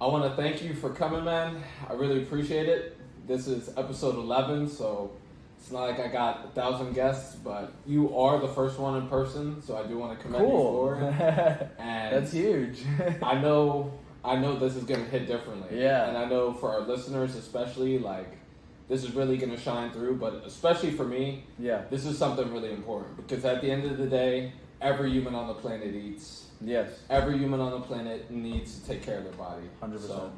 I want to thank you for coming, man. I really appreciate it. This is episode 11, so it's not like I got 1,000 guests, but you are the first one in person, so I do want to commend you for it. And That's huge. I know this is going to hit differently. Yeah. And I know for our listeners especially, like, this is really going to shine through, but especially for me, this is something really important because at the end of the day, every human on the planet eats. Yes. Every human on the planet needs to take care of their body. 100%. So,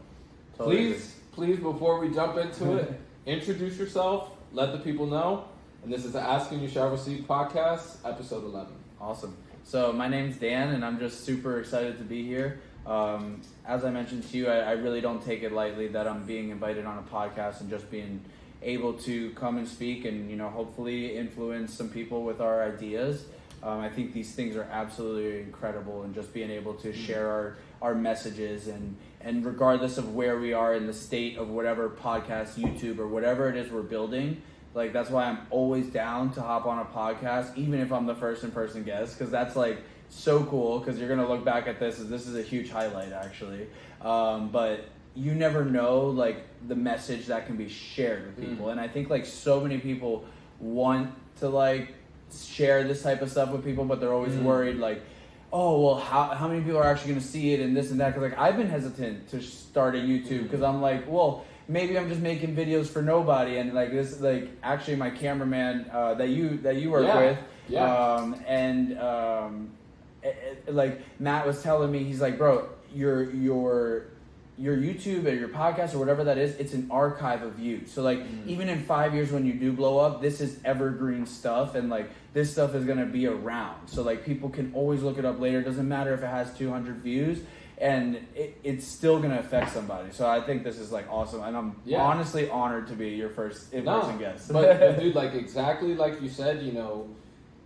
Totally please, before we jump into it, introduce yourself, let the people know. And this is the Ask and You Shall Receive podcast, episode 11. Awesome. So my name's Dan, and I'm just super excited to be here. As I mentioned to you, I really don't take it lightly that I'm being invited on a podcast and just being able to come and speak and, hopefully influence some people with our ideas. I think these things are absolutely incredible, and just being able to share our messages and regardless of where we are in the state of whatever podcast, YouTube, or whatever it is we're building, like that's why I'm always down to hop on a podcast, even if I'm the first in-person guest, because that's like so cool, because you're going to look back at this as this is a huge highlight actually. But you never know like the message that can be shared with people. And I think like so many people want to like share this type of stuff with people, but they're always worried like, oh well, how many people are actually going to see it and this and that, because like I've been hesitant to start a YouTube because I'm like, well, maybe I'm just making videos for nobody, and like this, like actually my cameraman that you work with, like Matt was telling me, he's like, bro, your YouTube or your podcast or whatever that is, it's an archive of you. So like even in 5 years when you do blow up, this is evergreen stuff, and like this stuff is going to be around. So like people can always look it up later. It doesn't matter if it has 200 views, and it's still going to affect somebody. So I think this is like awesome, and I'm honestly honored to be your first in-person guest. But dude, like exactly like you said,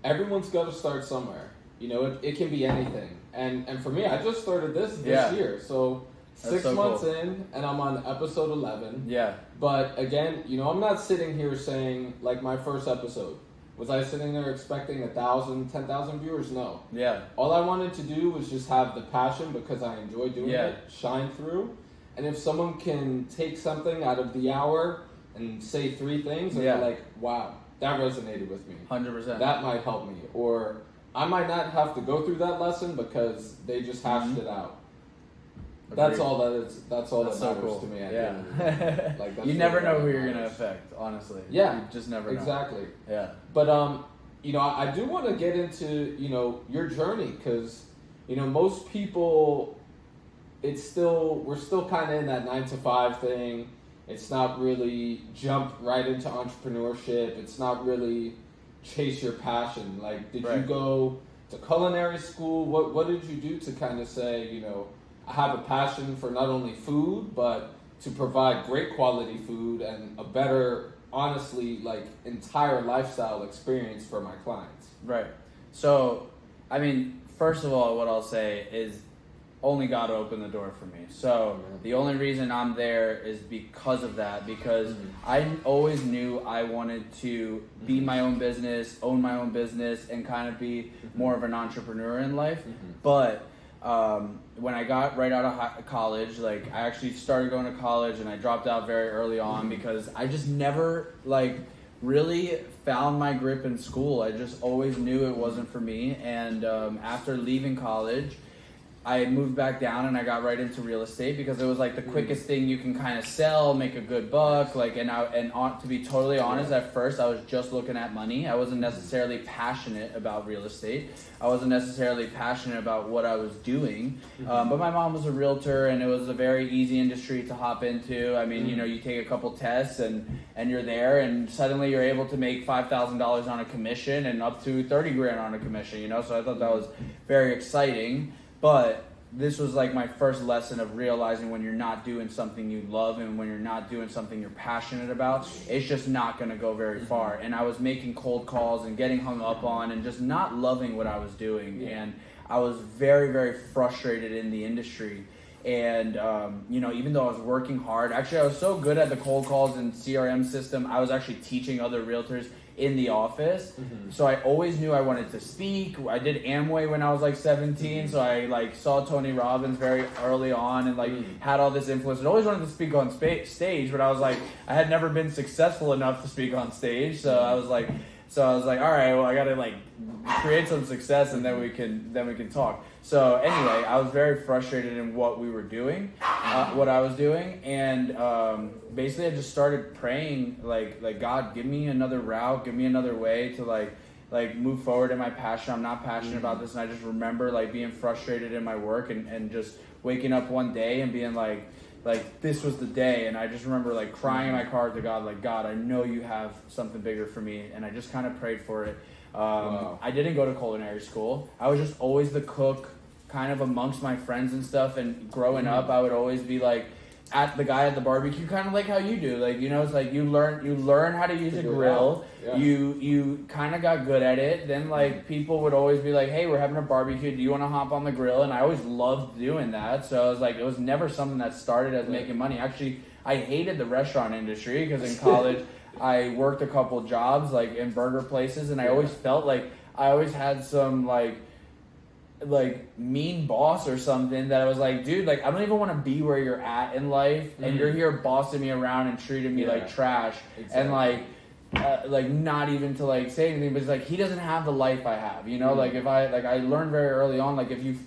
everyone's got to start somewhere. It can be anything. And for me, I just started this year. So 6 months in, and I'm on episode 11. Yeah. But again, I'm not sitting here saying, like my first episode, was I sitting there expecting 1,000, 10,000 viewers? No. Yeah. All I wanted to do was just have the passion because I enjoy doing it, shine through. And if someone can take something out of the hour and say 3 things, and they're like, wow, that resonated with me. 100%. That might help me. Or I might not have to go through that lesson because they just hashed it out. That's all that is. That's all that matters to me. At the end of the day. Like, that's you never know who you're gonna affect, honestly. Yeah, you just never know. Exactly. Yeah. But I do want to get into your journey, because most people, we're still kind of in that 9-to-5 thing. It's not really jump right into entrepreneurship. It's not really chase your passion. Like, did you go to culinary school? What did you do to kind of say, I have a passion for not only food, but to provide great quality food and a better, honestly, like entire lifestyle experience for my clients? Right. So, I mean, first of all, what I'll say is only God opened the door for me. So the only reason I'm there is because of that, because I always knew I wanted to be my own business, own my own business, and kind of be more of an entrepreneur in life. But when I got right out of college, like I actually started going to college, and I dropped out very early on because I just never like really found my grip in school. I just always knew it wasn't for me. And after leaving college, I moved back down and I got right into real estate because it was like the quickest thing you can kind of sell, make a good buck. Like, to be totally honest, at first I was just looking at money. I wasn't necessarily passionate about real estate. I wasn't necessarily passionate about what I was doing. But my mom was a realtor, and it was a very easy industry to hop into. I mean, you take a couple tests and you're there, and suddenly you're able to make $5,000 on a commission and up to 30 grand on a commission, So I thought that was very exciting. But this was like my first lesson of realizing when you're not doing something you love and when you're not doing something you're passionate about, it's just not going to go very far. And I was making cold calls and getting hung up on and just not loving what I was doing. And I was very, very frustrated in the industry. And, even though I was working hard, actually I was so good at the cold calls and CRM system, I was actually teaching other realtors in the office. So I always knew I wanted to speak. I did Amway when I was like 17, so I like saw Tony Robbins very early on and like had all this influence. And always wanted to speak on stage, but I was like, I had never been successful enough to speak on stage, so I was like, all right, well, I gotta like create some success, and then we can talk. So anyway, I was very frustrated in what we were doing, what I was doing, and basically I just started praying, like God, give me another route, give me another way to like move forward in my passion. I'm not passionate about this, and I just remember like being frustrated in my work and just waking up one day and being like this was the day. And I just remember like crying in my car to God, like, God, I know you have something bigger for me, and I just kind of prayed for it. I didn't go to culinary school. I was just always the cook kind of amongst my friends and stuff, and growing up I would always be like at the guy at the barbecue, kind of like how you do, like, you know, it's like you learn how to use a grill. You kind of got good at it. Then like people would always be like, hey, we're having a barbecue, do you want to hop on the grill? And I always loved doing that, so I was like, it was never something that started as making money. Actually, I hated the restaurant industry because in college I worked a couple jobs like in burger places, and I always felt like I always had some like mean boss or something that I was like, dude, like I don't even want to be where you're at in life, and you're here bossing me around and treating me like trash, and like not even to like say anything, but it's like he doesn't have the life I have, you know. Like if I learned very early on, like if you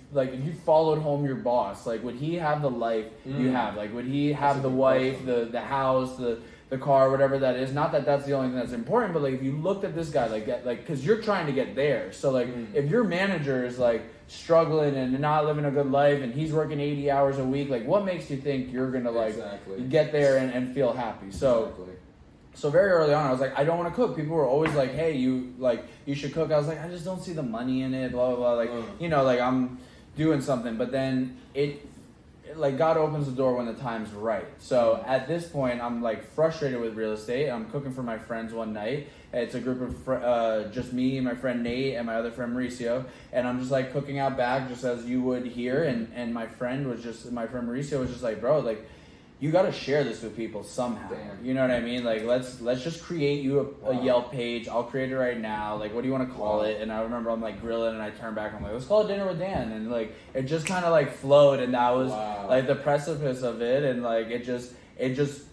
followed home your boss, like would he have the life you have? Like would he have the wife, the house, the car, whatever that is? Not that that's the only thing that's important, but like if you looked at this guy like because you're trying to get there, so like if your manager is like struggling and not living a good life and he's working 80 hours a week, like what makes you think you're gonna like get there and feel happy? So very early on I was like, I don't want to cook. People were always like, hey, you should cook. I was like, I just don't see the money in it, blah blah blah, like you know, like I'm doing something. But then like God opens the door when the time's right. So at this point, I'm like frustrated with real estate. I'm cooking for my friends one night. It's a group of just me and my friend Nate and my other friend Mauricio, and I'm just like cooking out back just as you would here. And my friend Mauricio was just like, bro, like you got to share this with people somehow. You know what I mean? Like let's just create you a Yelp page. I'll create it right now. Like what do you want to call it? And I remember I'm like grilling, and I turn back. I'm like, let's call it Dinner with Dan. And like it just kind of like flowed, and that was like the precipice of it. And like it just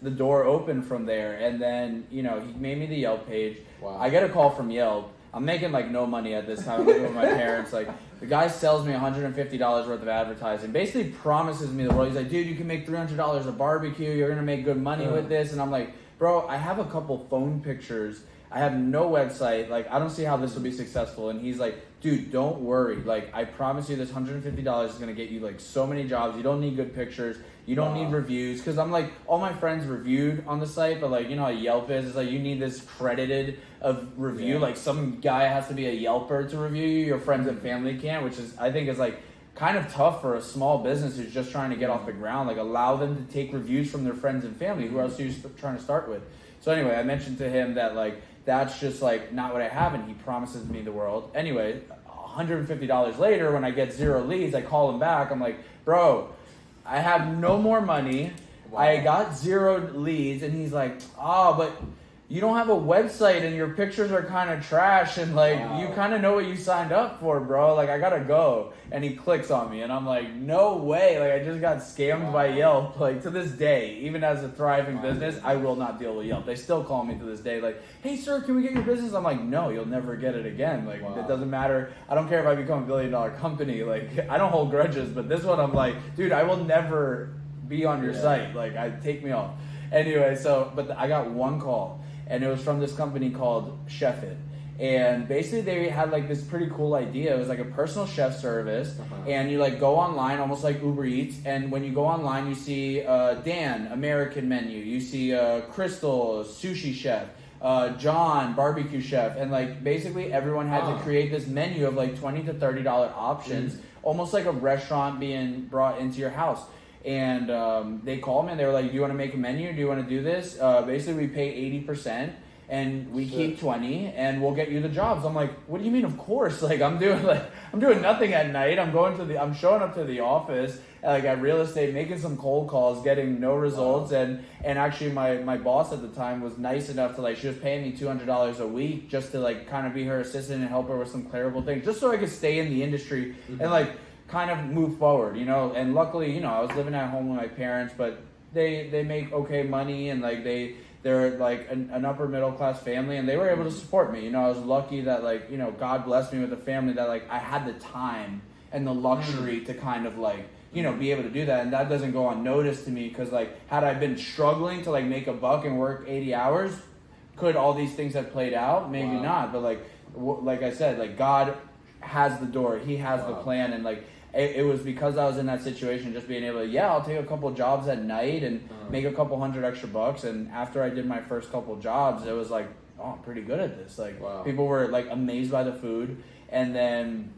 the door opened from there. And then you know he made me the Yelp page. I get a call from Yelp. I'm making like no money at this time. I'm living with my parents. Like the guy sells me $150 worth of advertising. Basically promises me the world. He's like, dude, you can make $300 a barbecue. You're gonna make good money with this. And I'm like, bro, I have a couple phone pictures. I have no website. Like I don't see how this will be successful. And he's like, dude, don't worry. Like I promise you, this $150 is gonna get you like so many jobs. You don't need good pictures. You don't need reviews, because I'm like, all my friends reviewed on the site, but like, you know how Yelp is, it's like you need this credited of review, like some guy has to be a Yelper to review you, your friends and family can't, which is, I think is like kind of tough for a small business who's just trying to get off the ground. Like allow them to take reviews from their friends and family. Who else are you trying to start with? So anyway, I mentioned to him that like, that's just like not what I have, and he promises me the world. Anyway, $150 later, when I get 0 leads, I call him back. I'm like, bro, I have no more money. I got 0 leads. And he's like, but you don't have a website and your pictures are kind of trash, and like you kind of know what you signed up for, bro. Like I gotta go. And he clicks on me, and I'm like, no way. Like I just got scammed by Yelp. Like to this day, even as a thriving business, I will not deal with Yelp. They still call me to this day like, hey sir, can we get your business? I'm like, no, you'll never get it again. Like it doesn't matter. I don't care if I become a $1 billion company. Like I don't hold grudges, but this one I'm like, dude, I will never be on your site. Like take me off. Anyway, but I got one call. And it was from this company called Chef It. And basically they had like this pretty cool idea. It was like a personal chef service. And you like go online, almost like Uber Eats. And when you go online, you see Dan, American menu. You see Crystal, sushi chef. John, barbecue chef. And like basically everyone had to create this menu of like $20 to $30 options. Almost like a restaurant being brought into your house. And they called me and they were like, do you want to make a menu? Do you want to do this? Basically we pay 80%. and we keep 20 and we'll get you the jobs. I'm like, what do you mean? Of course. Like I'm doing nothing at night. I'm showing up to the office like at real estate, making some cold calls, getting no results. Wow. And actually my boss at the time was nice enough to like, she was paying me $200 a week just to like kind of be her assistant and help her with some clerical things, just so I could stay in the industry and like kind of move forward, you know. And luckily, you know, I was living at home with my parents, but they make okay money, and like they're like an upper middle class family, and they were able to support me. You know, I was lucky that like, you know, God blessed me with a family that like I had the time and the luxury to kind of like, you know, be able to do that. And that doesn't go unnoticed to me, because like had I been struggling to like make a buck and work 80 hours, could all these things have played out? Maybe not. But like I said, like God has the door, he has the plan. And like it was because I was in that situation, just being able to, I'll take a couple of jobs at night and make a couple $100 extra bucks. And after I did my first couple of jobs, it was like, oh, I'm pretty good at this. Like people were like amazed by the food. And then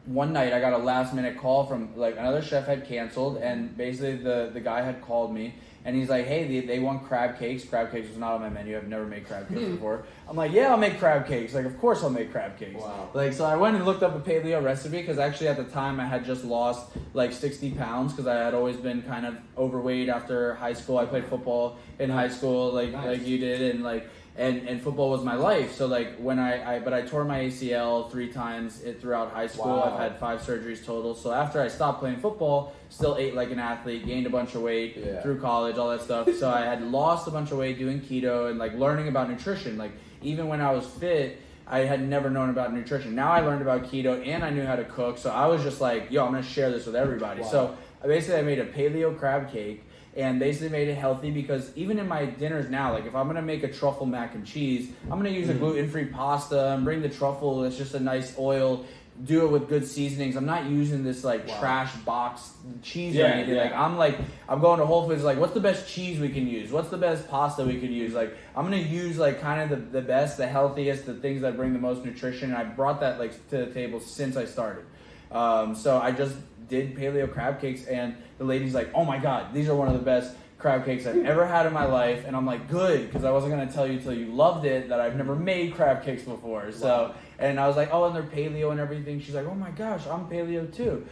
one night I got a last minute call from like another chef had canceled, and basically the guy had called me. And he's like, hey, they want crab cakes. Crab cakes was not on my menu. I've never made crab cakes before. I'm like, yeah, I'll make crab cakes. Like, of course I'll make crab cakes. Wow. Like, so I went and looked up a paleo recipe, because actually at the time I had just lost like 60 pounds, because I had always been kind of overweight after high school. I played football in high school like you did, and like and football was my life. So like when I tore my ACL 3 times throughout high school. I've had 5 surgeries total. So after I stopped playing football, still ate like an athlete, gained a bunch of weight through college, all that stuff. So I had lost a bunch of weight doing keto and like learning about nutrition. Like even when I was fit, I had never known about nutrition. Now I learned about keto and I knew how to cook. So I was just like, yo, I'm going to share this with everybody. So I made a paleo crab cake, and basically made it healthy, because even in my dinners now, like if I'm going to make a truffle mac and cheese, I'm going to use a gluten-free pasta and bring the truffle. It's just a nice oil. Do it with good seasonings. I'm not using this like trash box cheese or anything. I'm going to Whole Foods, like, what's the best cheese we can use? What's the best pasta we could use? Like, I'm going to use like kind of the best, the healthiest, the things that bring the most nutrition. And I brought that like to the table since I started. So I just did paleo crab cakes, and the lady's like, oh my God, these are one of the best crab cakes I've ever had in my life. And I'm like, good, because I wasn't going to tell you till you loved it that I've never made crab cakes before. So, and I was like, oh, and they're paleo and everything. She's like, oh my gosh, I'm paleo too.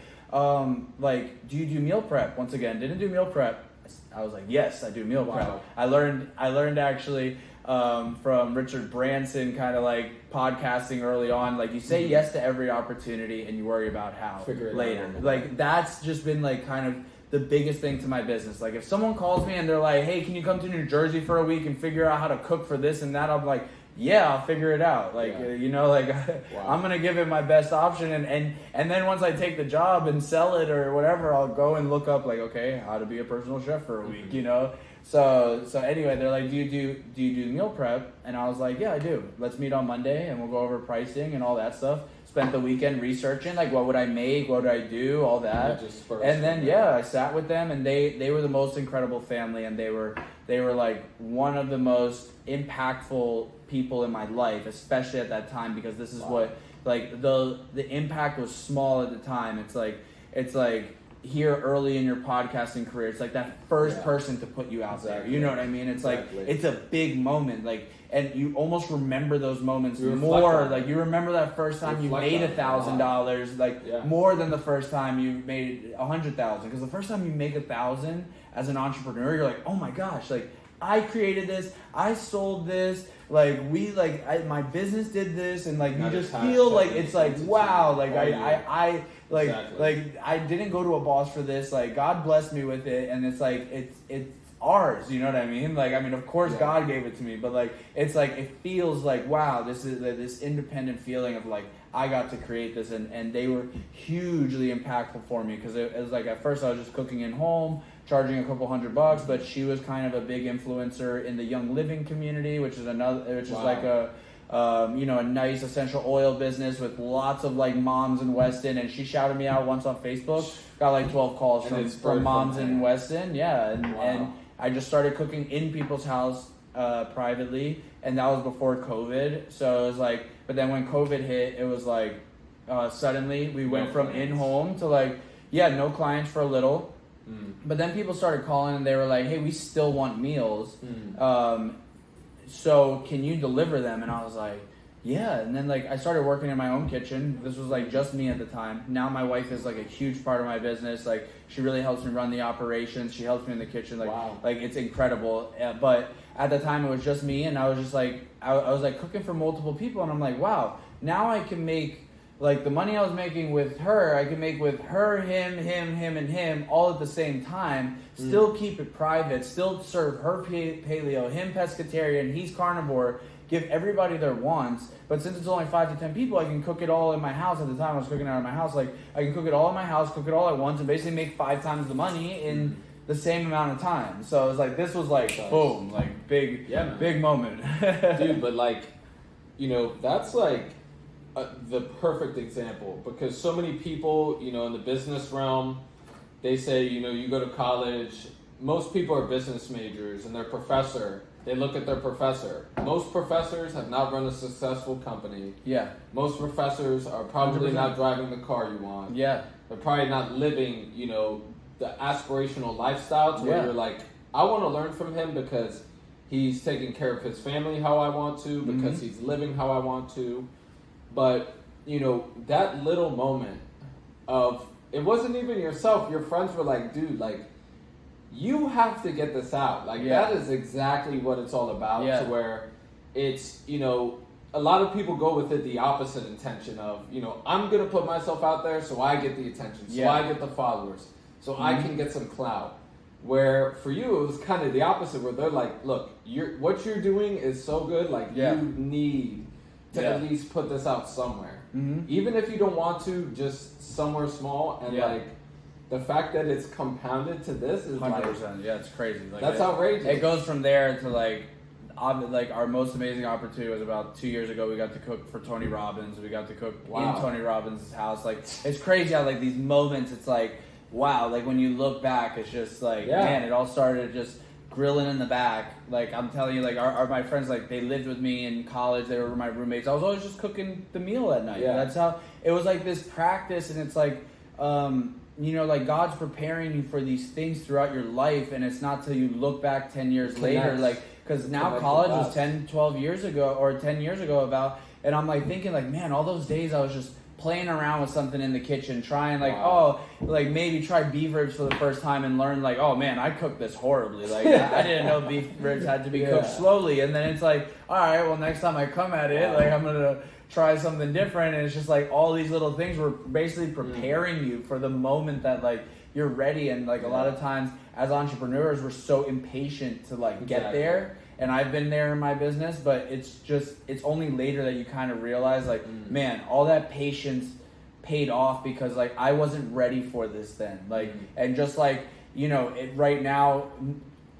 Like, do you do meal prep? Once again, didn't do meal prep. I was like, yes, I do meal prep. I learned actually from Richard Branson, kind of like podcasting early on. Like, you say yes to every opportunity and you worry about how later. Like, that's just been like kind of the biggest thing to my business. Like, if someone calls me and they're like, hey, can you come to New Jersey for a week and figure out how to cook for this and that? I'm like, yeah, I'll figure it out. Like, you know, like I'm going to give it my best option. And then once I take the job and sell it or whatever, I'll go and look up like, okay, how to be a personal chef for a week, you know? So anyway, they're like, do you do meal prep? And I was like, yeah, I do. Let's meet on Monday and we'll go over pricing and all that stuff. Spent the weekend researching, like, what would I make? What would I do? All that. And then, I sat with them, and they were the most incredible family, and they were like one of the most impactful people in my life, especially at that time, because this is what, like, the impact was small at the time. It's like here early in your podcasting career, it's like that first person to put you out there. You know what I mean? It's like, it's a big moment, like, and you almost remember those moments more. Like, you remember that first time you made $1,000, like more than the first time you made 100,000. Because the first time you make 1,000 as an entrepreneur, you're like, oh my gosh, like, I created this, I sold this, like, my business did this, and like, you just feel like it's like, wow, like I didn't go to a boss for this, like, God blessed me with it, and it's like, it's ours, you know what I mean? Like, I mean, of course God gave it to me, but like, it's like, it feels like, wow, this is this independent feeling of like, I got to create this, and they were hugely impactful for me, because it was like, at first I was just cooking in home, charging a couple $100, but she was kind of a big influencer in the Young Living community, which is like a a nice essential oil business with lots of like moms in Weston, and she shouted me out once on Facebook. Got like 12 calls from moms in Weston, and I just started cooking in people's house privately, and that was before COVID. So it was like, but then when COVID hit, it was like suddenly we went from in-home to like, no clients for a little. But then people started calling and they were like, hey, we still want meals. so can you deliver them? And I was like, yeah. And then like I started working in my own kitchen. This was like just me at the time. Now my wife is like a huge part of my business. Like she really helps me run the operations. She helps me in the kitchen. Like, wow. Like it's incredible. But at the time it was just me, and I was just like, I was like cooking for multiple people, and I'm like, wow, now I can make like the money I was making with her, I can make with her, him, and him all at the same time. Still keep it private. Still serve her paleo, him pescatarian, he's carnivore. Give everybody their wants, but since it's only 5 to 10 people, I can cook it all in my house. At the time I was cooking out of my house, like I can cook it all in my house, cook it all at once, and basically make 5 times the money in the same amount of time. So it was like, this was like, boom, like big moment. Dude, but like, you know, that's like the perfect example, because so many people, you know, in the business realm, they say, you know, you go to college, most people are business majors, and their professor, they look at their professor. Most professors have not run a successful company. Yeah. Most professors are probably 100%. not driving the car you want. Yeah. They're probably not living, you know, the aspirational lifestyles where you're like, I want to learn from him because he's taking care of his family how I want to, because he's living how I want to. But, you know, that little moment of, it wasn't even yourself. Your friends were like, dude, like, you have to get this out. Like, that is exactly what it's all about. To where it's, you know, a lot of people go with it the opposite intention of, you know, I'm going to put myself out there so I get the attention, so I get the followers, so I can get some clout. Where for you, it was kind of the opposite, where they're like, look, what you're doing is so good, like, you need to at least put this out somewhere. Even if you don't want to, just somewhere small. And like, the fact that it's compounded to this is 100%. like, Yeah, it's crazy. Like that's outrageous. It goes from there to like our most amazing opportunity was about 2 years ago. We got to cook for Tony Robbins. We got to cook in Tony Robbins' house. Like, it's crazy how like these moments, it's like, wow, like when you look back, it's just like, man, it all started just grilling in the back. Like, I'm telling you, like my friends, like they lived with me in college. They were my roommates. I was always just cooking the meal at night. That's how it was, like this practice. And it's like, you know, like God's preparing you for these things throughout your life, and it's not till you look back 10 years later, like, because now college was 10 years ago about, and I'm like thinking like, man, all those days I was just playing around with something in the kitchen, trying like, like maybe try beef ribs for the first time and learn like, oh man, I cooked this horribly. Like I didn't know beef ribs had to be cooked slowly. And then it's like, all right, well next time I come at it, like I'm gonna try something different. And it's just like all these little things were basically preparing you for the moment that like you're ready. And like a lot of times as entrepreneurs, we're so impatient to like get there. And I've been there in my business, but it's only later that you kind of realize like, man, all that patience paid off, because like I wasn't ready for this then. Like, and just like, you know, right now,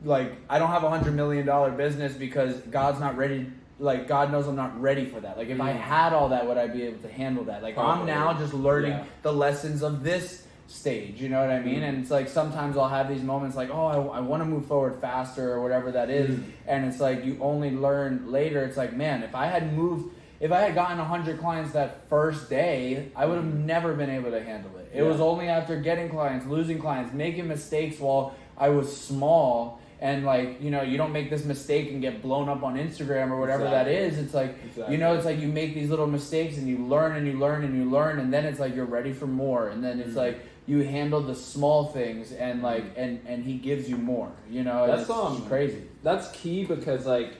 like I don't have $100 million business because God's not ready. Like God knows I'm not ready for that. Like if I had all that, would I be able to handle that? Like I'm now just learning the lessons of this stage, you know what I mean? And it's like sometimes I'll have these moments like, oh, I want to move forward faster or whatever that is. And it's like you only learn later. It's like, man, if I had gotten 100 clients that first day, I would have never been able to handle it. It was only after getting clients, losing clients, making mistakes while I was small. And like, you know, you don't make this mistake and get blown up on Instagram or whatever that is. It's like, you know, it's like you make these little mistakes and you learn and you learn and you learn. And then it's like, you're ready for more. And then it's like, you handle the small things and like, and he gives you more, you know, that's crazy. That's key, because like,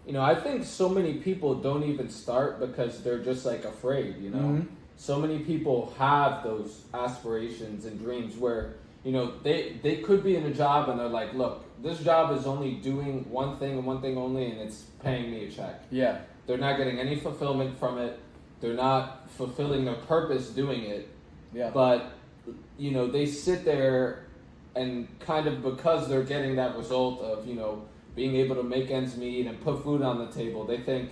you know, I think so many people don't even start because they're just like afraid, you know, so many people have those aspirations and dreams where, you know, they could be in a job and they're like, look, this job is only doing one thing and one thing only, and it's paying me a check. Yeah. They're not getting any fulfillment from it. They're not fulfilling their purpose doing it. Yeah. But, you know, they sit there and kind of, because they're getting that result of, you know, being able to make ends meet and put food on the table, they think,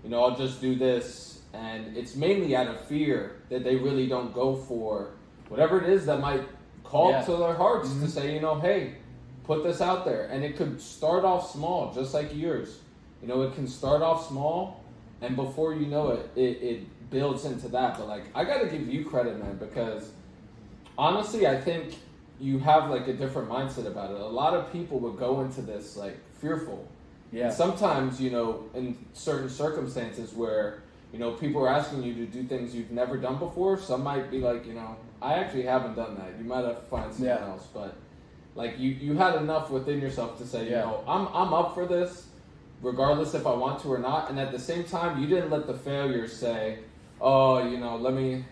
you know, I'll just do this. And it's mainly out of fear that they really don't go for whatever it is that might call to their hearts to say, you know, hey, put this out there. And it could start off small, just like yours. You know, it can start off small, and before you know it, it builds into that. But like, I got to give you credit, man, because honestly, I think you have like a different mindset about it. A lot of people would go into this like fearful. Yeah. And sometimes, you know, in certain circumstances where, you know, people are asking you to do things you've never done before, some might be like, you know, I actually haven't done that. You might have to find someone else. But, like, you had enough within yourself to say, you know, I'm up for this, regardless if I want to or not. And at the same time, you didn't let the failures say, oh, you know, let me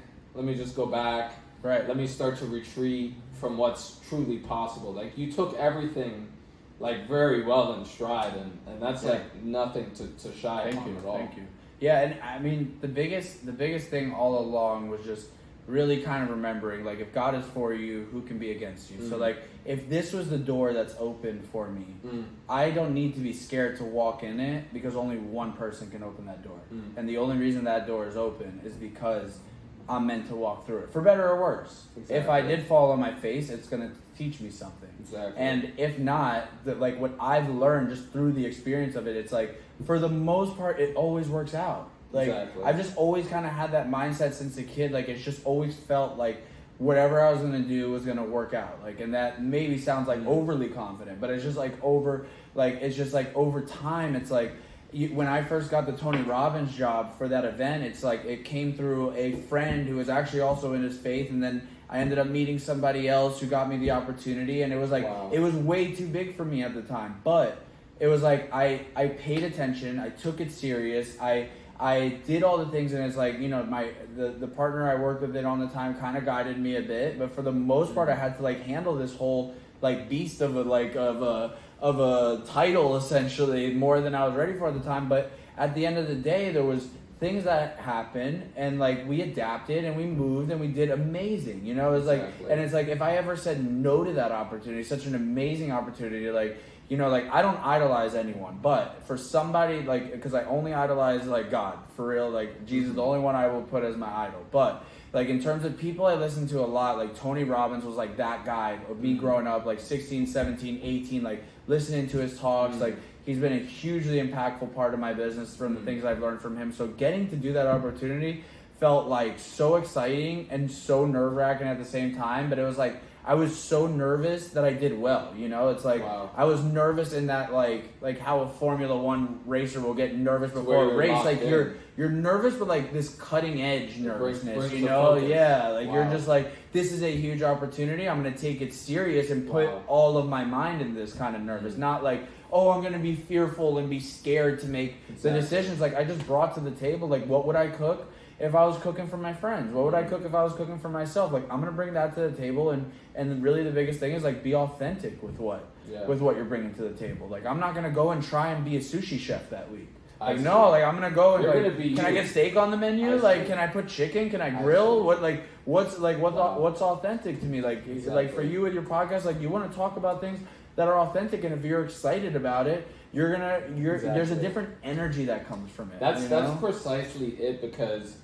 just go back. Right. Let me start to retreat from what's truly possible. Like, you took everything, like, very well in stride, and that's like nothing to shy upon at all. Thank you. Yeah, and I mean the biggest thing all along was just really kind of remembering, like, if God is for you, who can be against you? So, like, if this was the door that's open for me, I don't need to be scared to walk in it, because only one person can open that door. And the only reason that door is open is because I'm meant to walk through it, for better or worse. Exactly. If I did fall on my face, it's going to teach me something. Exactly. And if not, like, what I've learned just through the experience of it, it's like, for the most part, it always works out. Like, I've just always kind of had that mindset since a kid. Like, it's just always felt like whatever I was going to do was going to work out. Like, and that maybe sounds like overly confident, but it's just like over time, it's like, when I first got the Tony Robbins job for that event, it's like it came through a friend who was actually also in his faith, and then I ended up meeting somebody else who got me the opportunity, and it was like, it was way too big for me at the time, but it was like I paid attention, I took it serious, I did all the things, and it's like, you know, the partner I worked with on the time kind of guided me a bit, but for the most part, I had to, like, handle this whole, like, beast of a title, essentially, more than I was ready for at the time. But at the end of the day, there was things that happened, and, like, we adapted and we moved and we did amazing, you know. It was like, and it's like, if I ever said no to that opportunity, such an amazing opportunity, like, you know, like, I don't idolize anyone, but for somebody, like, because I only idolize, like, God, for real, like, Jesus is the only one I will put as my idol. But, like, in terms of people I listen to a lot, like, Tony Robbins was, like, that guy of me growing up, like, 16, 17, 18, like, listening to his talks, like, he's been a hugely impactful part of my business from the things I've learned from him. So getting to do that opportunity felt, like, so exciting and so nerve-wracking at the same time, but it was, like, I was so nervous that I did well, you know? It's like, I was nervous in that, like how a Formula One racer will get nervous before a race. Like, you're nervous, but, like, this cutting edge nervousness, you know? Yeah, like, you're just like, this is a huge opportunity. I'm going to take it serious and put all of my mind in this kind of nervous. Not like, oh, I'm going to be fearful and be scared to make the decisions. Like, I just brought to the table, like, what would I cook if I was cooking for my friends? What would I cook if I was cooking for myself? Like, I'm going to bring that to the table, and really the biggest thing is, like, be authentic with what you're bringing to the table. Like, I'm not going to go and try and be a sushi chef that week. Like, no, like, I'm going to go and, like, can I get steak on the menu? Like, can I put chicken? Can I grill? What's authentic to me? Like, like, for you with your podcast, like, you want to talk about things that are authentic, and if you're excited about it, there's a different energy that comes from it. That's precisely it, because,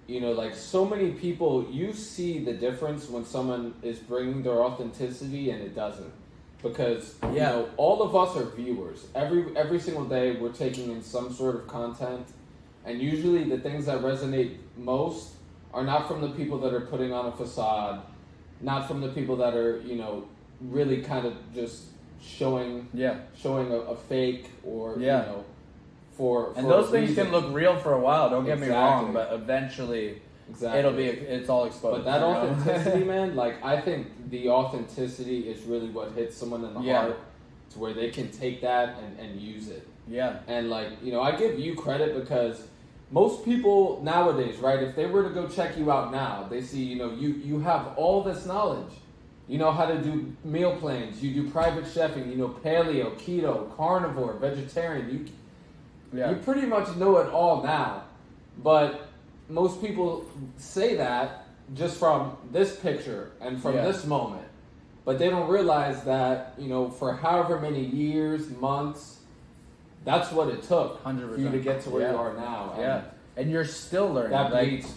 you know, like, so many people, you see the difference when someone is bringing their authenticity and it doesn't. Because, you know, all of us are viewers. Every single day we're taking in some sort of content, and usually the things that resonate most are not from the people that are putting on a facade, not from the people that are, you know, really kind of just showing a fake, or you know, for those things can look real for a while, don't get me wrong, but eventually it's all exposed. But that authenticity, man, like, I think the authenticity is really what hits someone in the heart, to where they can take that and use it. And, like, you know, I give you credit, because most people nowadays, right, if they were to go check you out now, they see, you know, you have all this knowledge. You know how to do meal plans. You do private chefing. You know, paleo, keto, carnivore, vegetarian. You pretty much know it all now. But most people say that just from this picture and from this moment. But they don't realize that, you know, for however many years, months, that's what it took 100%. for you to get to where you are now. And you're still learning.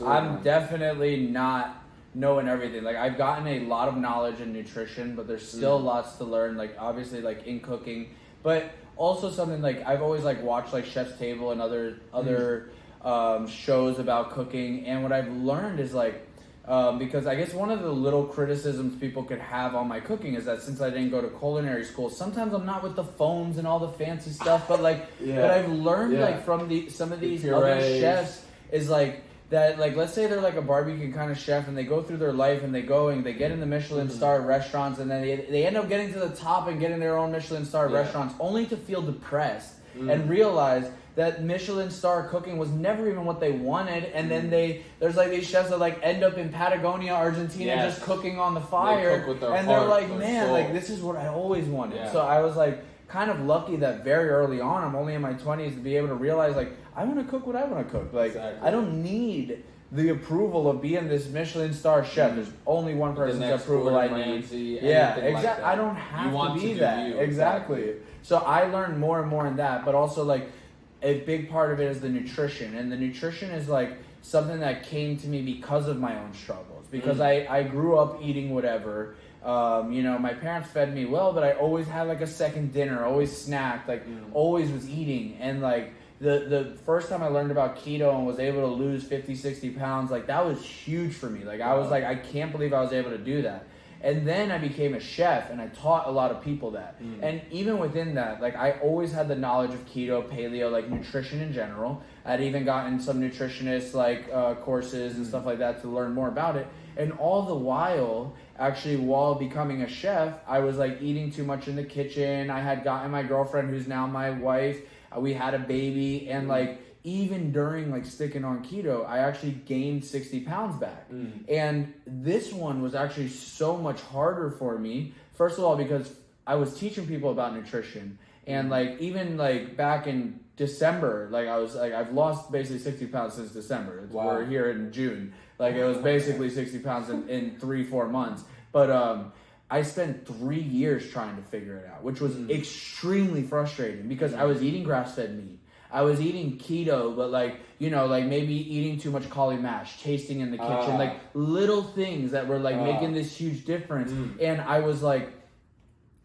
I'm definitely not knowing everything. Like, I've gotten a lot of knowledge in nutrition, but there's still lots to learn, like, obviously, like, in cooking, but also something, like, I've always, like, watched, like, Chef's Table and other shows about cooking, and what I've learned is, like, because I guess one of the little criticisms people could have on my cooking is that since I didn't go to culinary school, sometimes I'm not with the foams and all the fancy stuff, but like, but I've learned like from some of these other chefs is like that, like, let's say they're like a barbecue kind of chef and they go through their life and they get in the Michelin star restaurants and then they end up getting to the top and getting their own Michelin star restaurants only to feel depressed and realize that Michelin star cooking was never even what they wanted, and then there's like these chefs that like end up in Patagonia, Argentina, just cooking on the fire, and they're like, man, like this is what I always wanted. So I was like kind of lucky that very early on, I'm only in my 20s, to be able to realize like I want to cook what I want to cook. Like I don't need the approval of being this Michelin star chef. There's only one person's approval I need. Exactly. Like I don't have to be that. Exactly. So I learned more and more in that, but also like a big part of it is the nutrition, and the nutrition is like something that came to me because of my own struggles, because I grew up eating whatever. You know, my parents fed me well, but I always had like a second dinner, always snacked, like always was eating. And like the first time I learned about keto and was able to lose 50, 60 pounds, like that was huge for me. Like I was like, I can't believe I was able to do that. And then I became a chef and I taught a lot of people that. And even within that, like I always had the knowledge of keto, paleo, like nutrition in general. I'd even gotten some nutritionist like courses and stuff like that to learn more about it. And all the while, actually, while becoming a chef, I was like eating too much in the kitchen. I had gotten my girlfriend, who's now my wife. We had a baby, and like even during like sticking on keto, I actually gained 60 pounds back. And this one was actually so much harder for me. First of all, because I was teaching people about nutrition, and like even like back in December, like I was like, I've lost basically 60 pounds since December. We're here in June. Like it was basically 60 pounds in 3-4 months. But I spent 3 years trying to figure it out, which was extremely frustrating because I was eating grass-fed meat. I was eating keto, but like, you know, like maybe eating too much cauli mash, tasting in the kitchen, like little things that were like making this huge difference. And I was like,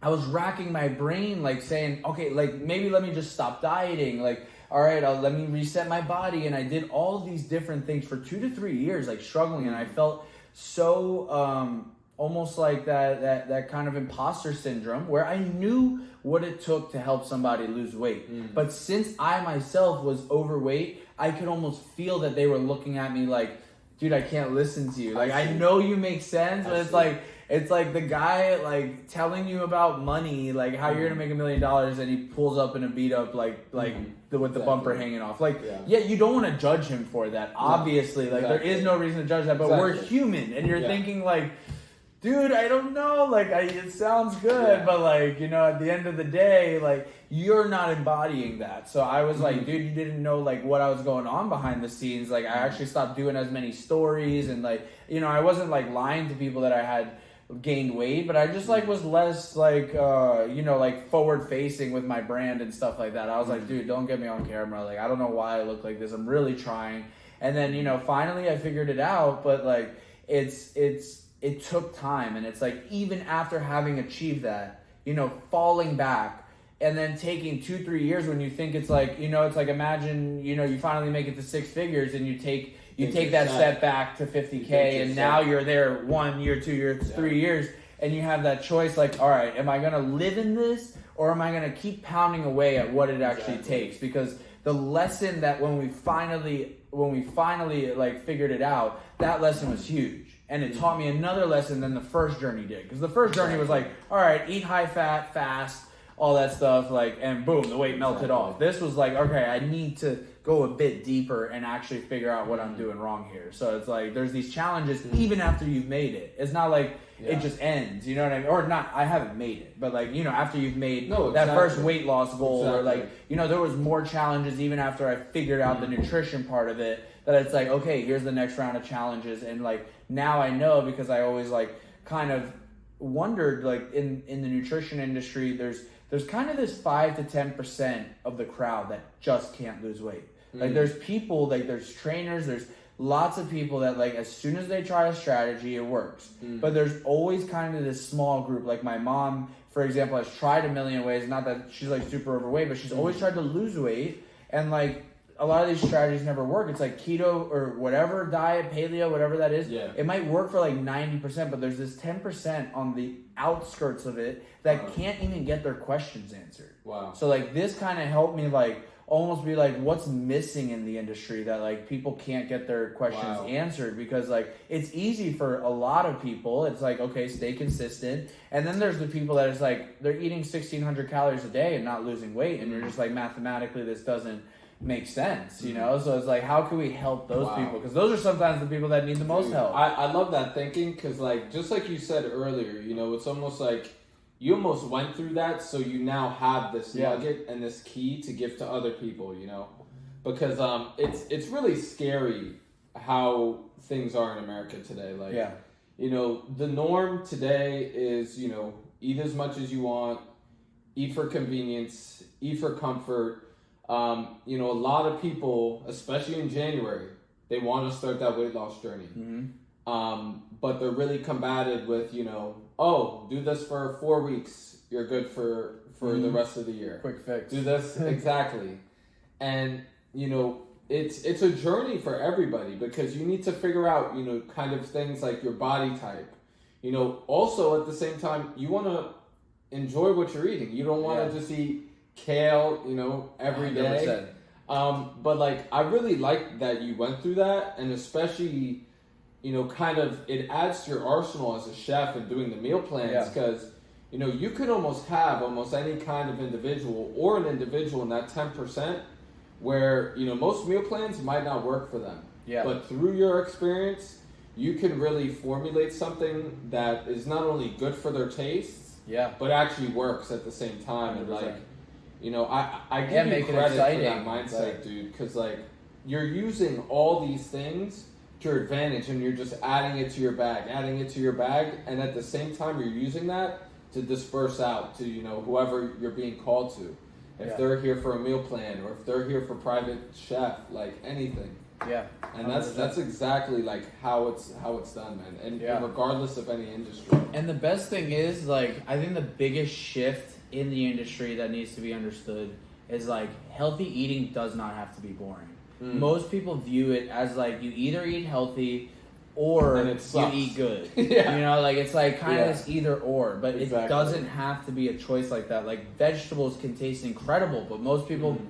I was racking my brain, like saying, okay, like maybe let me just stop dieting. Like, all right, let me reset my body. And I did all these different things for 2 to 3 years, like struggling. And I felt so, almost like that kind of imposter syndrome where I knew what it took to help somebody lose weight. But since I myself was overweight, I could almost feel that they were looking at me like, dude, I can't listen to you. Like, I know you make sense, but it's like the guy like telling you about money, like how you're gonna make $1 million, and he pulls up in a beat up with the bumper hanging off. Like, you don't want to judge him for that. Obviously, like there is no reason to judge that, but we're human, and you're thinking like, dude, I don't know, like, it sounds good, but, like, you know, at the end of the day, like, you're not embodying that. So I was like, dude, you didn't know, like, what I was going on behind the scenes. Like, I actually stopped doing as many stories, and, like, you know, I wasn't, like, lying to people that I had gained weight, but I just, like, was less, like, you know, like, forward-facing with my brand and stuff like that. I was like, dude, don't get me on camera. Like, I don't know why I look like this. I'm really trying. And then, you know, finally I figured it out, but, like, it took time, and it's like even after having achieved that, you know, falling back and then taking 2-3 years when you think it's like, you know, it's like imagine, you know, you finally make it to 6 figures and you take that step back to 50K, and now you're there 1 year, 2 years, 3 years, and you have that choice like, all right, am I gonna live in this, or am I gonna keep pounding away at what it actually takes? Because the lesson that when we finally like figured it out, that lesson was huge. And it taught me another lesson than the first journey did. Because the first journey was like, all right, eat high fat, fast, all that stuff, like, and boom, the weight melted off. This was like, okay, I need to go a bit deeper and actually figure out what I'm doing wrong here. So it's like, there's these challenges even after you've made it. It's not like it just ends, you know what I mean? Or not, I haven't made it, but like, you know, after you've made that first weight loss goal, or like, you know, there was more challenges even after I figured out the nutrition part of it, that it's like, okay, here's the next round of challenges. And like, now I know, because I always like kind of wondered, like in the nutrition industry, there's kind of this 5 to 10% of the crowd that just can't lose weight. Like there's people, like there's trainers, there's lots of people that like as soon as they try a strategy, it works. But there's always kind of this small group. Like my mom, for example, has tried a million ways. Not that she's like super overweight, but she's always tried to lose weight. And like a lot of these strategies never work. It's like keto or whatever diet, paleo, whatever that is. Yeah. It might work for like 90%, but there's this 10% on the outskirts of it that can't even get their questions answered. Wow. So like this kind of helped me like almost be like, what's missing in the industry that like people can't get their questions answered, because like it's easy for a lot of people. It's like, okay, stay consistent. And then there's the people that is like, they're eating 1,600 calories a day and not losing weight. And you're just like, mathematically, this doesn't make sense, you know? So it's like, how can we help those people? Because those are sometimes the people that need the most help. I love that thinking, because like, just like you said earlier, you know, it's almost like you almost went through that, so you now have this nugget and this key to give to other people, you know? Because it's really scary how things are in America today. Like, you know, the norm today is, you know, eat as much as you want, eat for convenience, eat for comfort. You know, a lot of people, especially in January, they want to start that weight loss journey. But they're really combated with, you know, oh, do this for 4 weeks, you're good for the rest of the year. Quick fix. Do this, exactly. And, you know, it's a journey for everybody, because you need to figure out, you know, kind of things like your body type. You know, also at the same time, you want to enjoy what you're eating. You don't want to just eat kale, you know, every day. 100%. But like, I really like that you went through that, and especially, you know, kind of it adds to your arsenal as a chef and doing the meal plans, because, you know, you could almost have almost any kind of individual, or an individual in that 10% where, you know, most meal plans might not work for them. But through your experience, you can really formulate something that is not only good for their tastes, but actually works at the same time. 100%. And like, you know, I give you credit for that mindset, dude, because like, you're using all these things to your advantage, and you're just adding it to your bag, and at the same time you're using that to disperse out to, you know, whoever you're being called to. If they're here for a meal plan, or if they're here for private chef, like anything. And that's exactly like how it's done, man. And regardless of any industry. And the best thing is, like, I think the biggest shift in the industry that needs to be understood is like, healthy eating does not have to be boring. Most people view it as like, you either eat healthy or you eat good. You know, like it's like kind of this either or, but it doesn't have to be a choice like that. Like, vegetables can taste incredible, but most people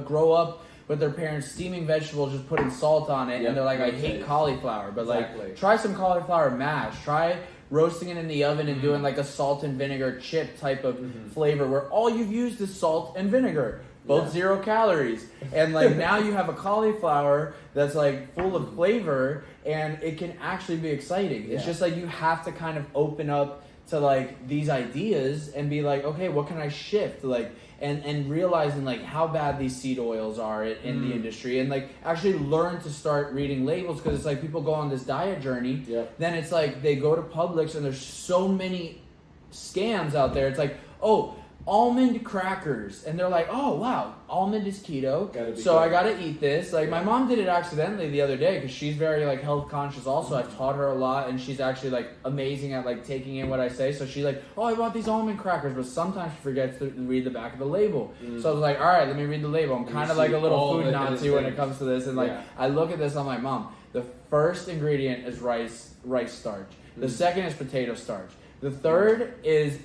grow up with their parents steaming vegetables, just putting salt on it, and they're like, I hate cauliflower. But like, try some cauliflower mash. Try roasting it in the oven and doing like a salt and vinegar chip type of flavor, where all you've used is salt and vinegar. Both 0 calories. And like, now you have a cauliflower that's like full of flavor, and it can actually be exciting. It's just like, you have to kind of open up to like these ideas and be like, okay, what can I shift? Like, and realizing like how bad these seed oils are in the industry, and like actually learn to start reading labels, because it's like, people go on this diet journey, then it's like they go to Publix and there's so many scams out there. It's like, oh, almond crackers, and they're like, oh wow, almond is keto, so I gotta eat this. Like, my mom did it accidentally the other day, because she's very like health conscious also. I've taught her a lot, and she's actually like amazing at like taking in what I say. So she's like, oh, I bought these almond crackers, but sometimes she forgets to read the back of the label. So I was like, all right, let me read the label. I'm kind of like a little food Nazi when it comes to this, and like, I look at this, I'm like, Mom, the first ingredient is rice starch. The second is potato starch. The third is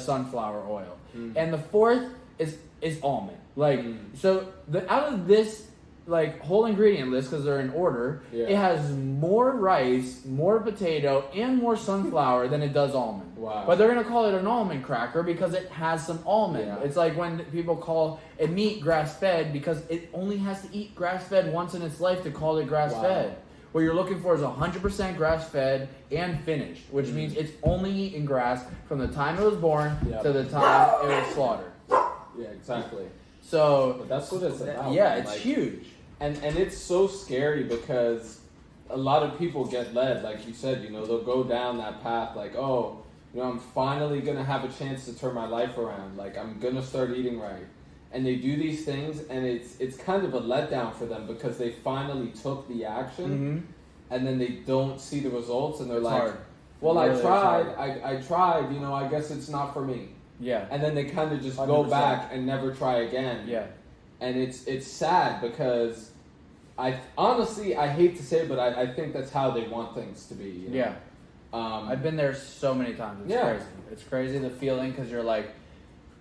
sunflower oil. And the fourth is almond. Like, so out of this like whole ingredient list, because they're in order, it has more rice, more potato, and more sunflower than it does almond. Wow. But they're gonna call it an almond cracker because it has some almond. It's like when people call a meat grass-fed, because it only has to eat grass-fed once in its life to call it grass-fed. What you're looking for is 100% grass-fed and finished, which means it's only eating grass from the time it was born to the time it was slaughtered. Yeah, exactly. So but that's what it's about. Yeah, it's like, huge. And it's so scary, because a lot of people get led, like you said, you know, they'll go down that path like, oh, you know, I'm finally going to have a chance to turn my life around. Like, I'm going to start eating right. And they do these things, and it's kind of a letdown for them, because they finally took the action, and then they don't see the results, and they're it's like, hard. Well, really, I tried, you know, I guess it's not for me. And then they kind of just 100%. Go back and never try again. and it's sad because I hate to say it, but I think that's how they want things to be. You know? Yeah. I've been there so many times. It's crazy. It's crazy, the feeling, because you're like,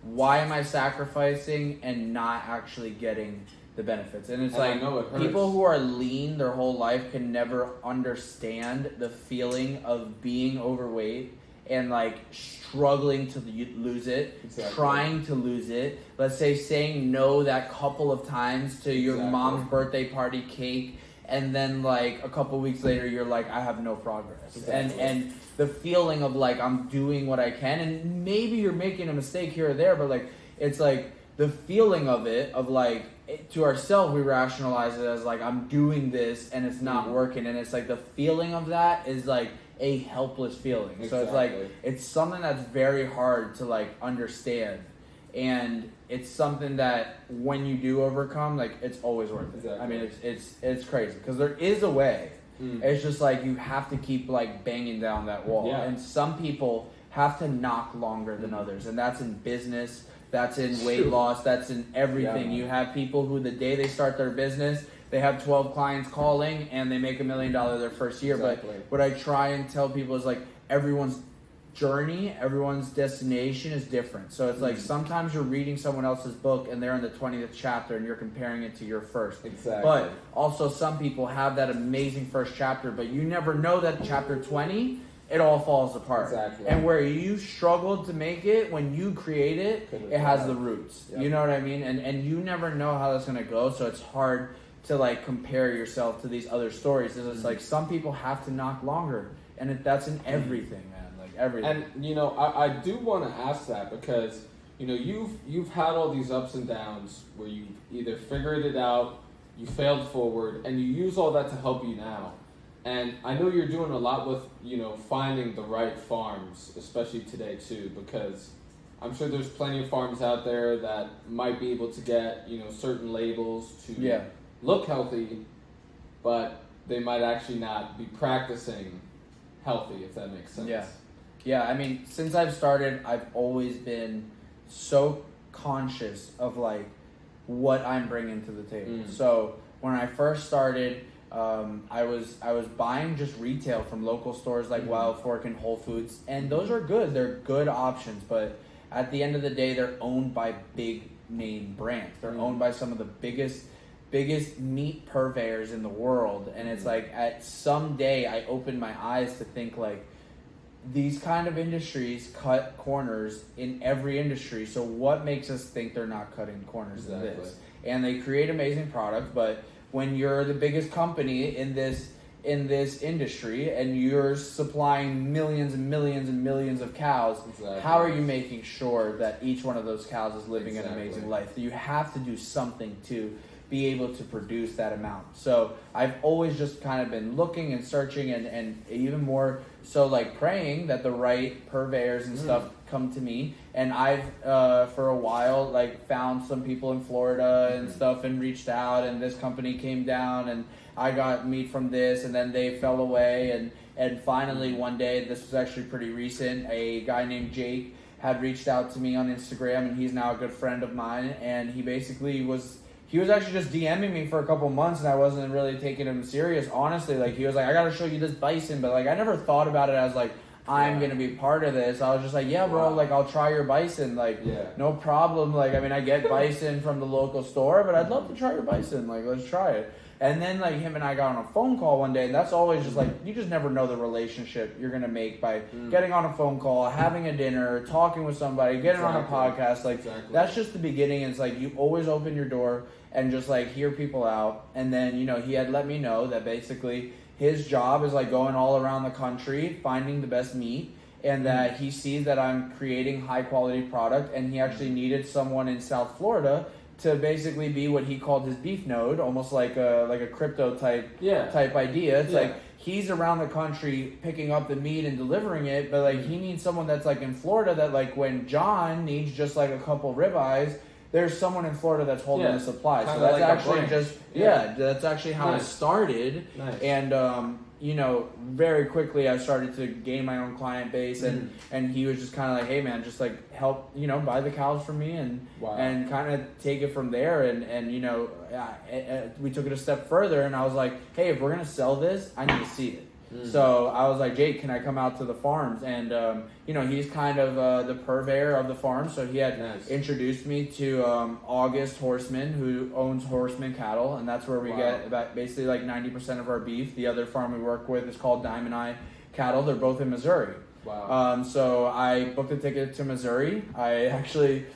why am I sacrificing and not actually getting the benefits? And it's like, people who are lean their whole life can never understand the feeling of being overweight and like struggling to lose it, trying to lose it. Let's say saying no that couple of times to your mom's birthday party cake, and then like a couple weeks later you're like, I have no progress. And the feeling of like, I'm doing what I can, and maybe you're making a mistake here or there, but like, it's like the feeling of it, of like, to ourselves we rationalize it as like, I'm doing this and it's not working, and it's like the feeling of that is like a helpless feeling. So it's like, it's something that's very hard to like understand, and it's something that when you do overcome, like, it's always worth it. I mean, it's crazy because there is a way. It's just like you have to keep like banging down that wall, and some people have to knock longer than others, and that's in business, that's in weight loss, that's in everything. You have people who the day they start their business, they have 12 clients calling and they make $1 million their first year. But what I try and tell people is like, everyone's journey, everyone's destination is different. So it's like, sometimes you're reading someone else's book and they're in the 20th chapter and you're comparing it to your first. But also some people have that amazing first chapter, but you never know that chapter 20, it all falls apart. And where you struggled to make it, when you create it, it has the roots. You know what I mean? And you never know how that's going to go. So it's hard to like compare yourself to these other stories. It's like, some people have to knock longer, and that's in everything, man. Like everything. And you know, I do want to ask that because, you know, you've had all these ups and downs where you either figured it out, you failed forward, and you use all that to help you now. And I know you're doing a lot with, you know, finding the right farms, especially today too, because I'm sure there's plenty of farms out there that might be able to get, you know, certain labels to look healthy, but they might actually not be practicing healthy, if that makes sense. Yeah, I mean, since I've started, I've always been so conscious of like what I'm bringing to the table. So when I first started, I was buying just retail from local stores like Wild Fork and Whole Foods, and those are good. They're good options, but at the end of the day, they're owned by big name brands. They're owned by some of the biggest meat purveyors in the world, and it's like, at some day I opened my eyes to think like, these kind of industries cut corners in every industry, so what makes us think they're not cutting corners in this? And they create amazing products, but when you're the biggest company in this industry and you're supplying millions and millions and millions of cows, how are you making sure that each one of those cows is living an amazing life? You have to do something to be able to produce that amount. So I've always just kind of been looking and searching, and even more so like praying that the right purveyors and stuff come to me. And I've for a while like found some people in Florida and stuff, and reached out, and this company came down and I got meat from this, and then they fell away, and finally one day, this was actually pretty recent, a guy named Jake had reached out to me on Instagram, and he's now a good friend of mine, and he basically was actually just DMing me for a couple months, and I wasn't really taking him serious, honestly. Like, he was like, I gotta show you this bison, but like, I never thought about it as like, I'm gonna be part of this. I was just like, yeah, bro, like, I'll try your bison, like, no problem. Like, I mean, I get bison from the local store, but I'd love to try your bison. Like, let's try it. And then like, him and I got on a phone call one day, and that's always just like, you just never know the relationship you're gonna make by getting on a phone call, having a dinner, talking with somebody, getting on a podcast. Like, that's just the beginning. And it's like, you always open your door and just like hear people out. And then, you know, he had let me know that basically his job is like going all around the country finding the best meat, and that he sees that I'm creating high quality product, and he actually needed someone in South Florida to basically be what he called his beef node, almost like a crypto type idea. It's like, he's around the country picking up the meat and delivering it, but like, he needs someone that's like in Florida, that like, when John needs just like a couple ribeyes, there's someone in Florida that's holding the supply. So that's like actually just that's actually how it started. And you know, very quickly I started to gain my own client base, and he was just kind of like, hey man, just like help, you know, buy the cows from me, and and kind of take it from there, and you know, we took it a step further, and I was like, hey, if we're gonna sell this, I need to see it. So I was like, Jake, can I come out to the farms? And you know, he's kind of the purveyor of the farm, so he had introduced me to August Horseman, who owns Horseman Cattle, and that's where we get about basically like 90% of our beef. The other farm we work with is called Diamond Eye Cattle. They're both in Missouri. So I booked a ticket to Missouri. I actually